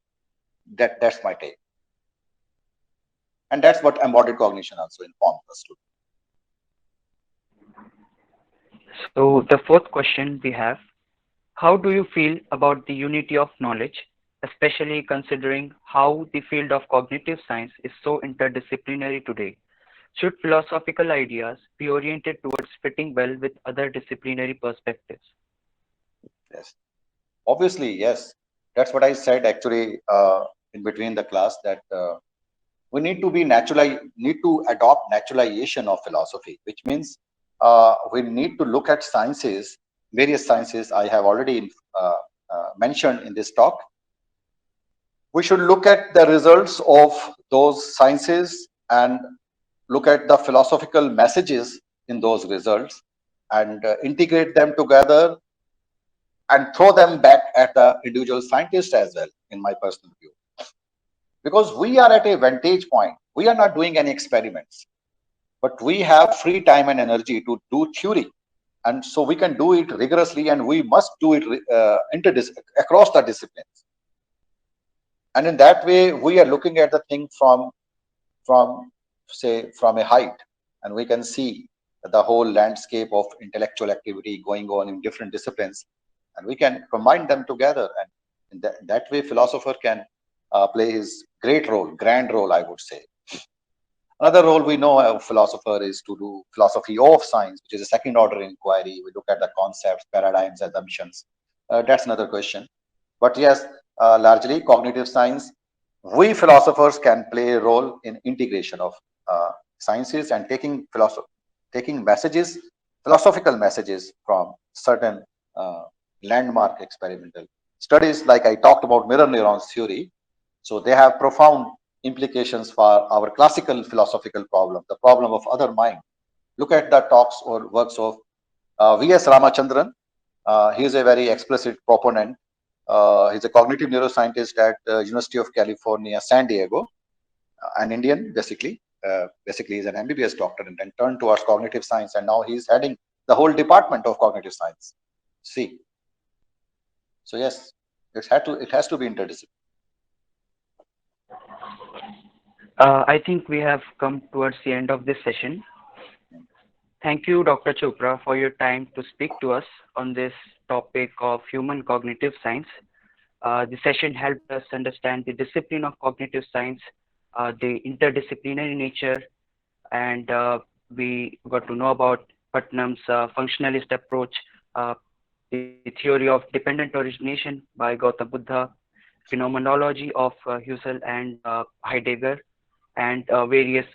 That's my take. And that's what embodied cognition also informs us to. So the fourth question we have, how do you feel about the unity of knowledge, especially considering how the field of cognitive science is so interdisciplinary today? Should philosophical ideas be oriented towards fitting well with other disciplinary perspectives? Yes. Obviously, yes. That's what I said actually in between the class, that we need to need to adopt naturalization of philosophy, which means we need to look at sciences, various sciences I have already mentioned in this talk. We should look at the results of those sciences and look at the philosophical messages in those results and integrate them together and throw them back at the individual scientist as well, in my personal view. Because we are at a vantage point. We are not doing any experiments, but we have free time and energy to do theory. And so we can do it rigorously, and we must do it across the disciplines. And in that way, we are looking at the thing from a height, and we can see the whole landscape of intellectual activity going on in different disciplines, and we can combine them together. And in that way, philosopher can play his grand role, I would say. Another role we know of philosopher is to do philosophy of science, which is a second order inquiry. We look at the concepts, paradigms, assumptions. That's another question. But yes, largely cognitive science, we philosophers can play a role in integration of sciences and taking messages, philosophical messages from certain landmark experimental studies, like I talked about mirror neurons theory. So they have profound implications for our classical philosophical problem, the problem of other mind. Look at the talks or works of V.S. Ramachandran. He is a very explicit proponent. He's a cognitive neuroscientist at University of California, San Diego, an Indian, basically. Basically, he's an MBBS doctor and then turned towards cognitive science, and now he's heading the whole department of cognitive science. See, so yes, it has to be interdisciplinary. I think we have come towards the end of this session. Thank you, Dr. Chopra, for your time to speak to us on this topic of human cognitive science. The session helped us understand the discipline of cognitive science, the interdisciplinary nature, and we got to know about Putnam's functionalist approach, the theory of dependent origination by Gautam Buddha, phenomenology of Husserl and Heidegger, and various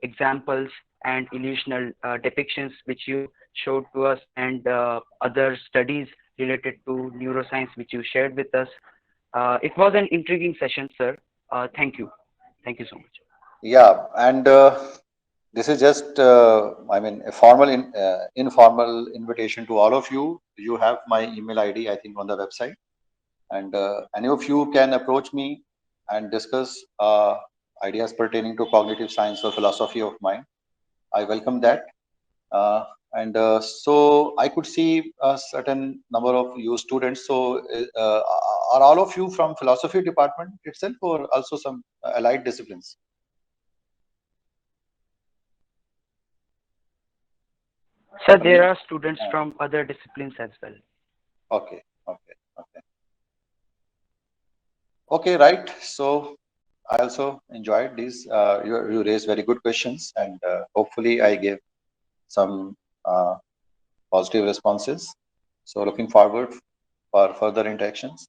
examples and illusional depictions which you showed to us, and other studies related to neuroscience which you shared with us. It was an intriguing session, sir. Thank you. Thank you so much. Yeah, and this is just, a informal invitation to all of you. You have my email ID, I think, on the website, and any of you can approach me and discuss ideas pertaining to cognitive science or philosophy of mind. I welcome that. And so I could see a certain number of you students. So are all of you from philosophy department itself, or also some allied disciplines? Sir, there are students from other disciplines as well. Okay. Okay, right. So I also enjoyed these. You raised very good questions, and hopefully I gave some positive responses. So looking forward for further interactions.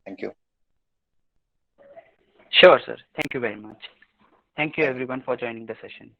Thank you. Sure, sir. Thank you very much. Thank you everyone for joining the session.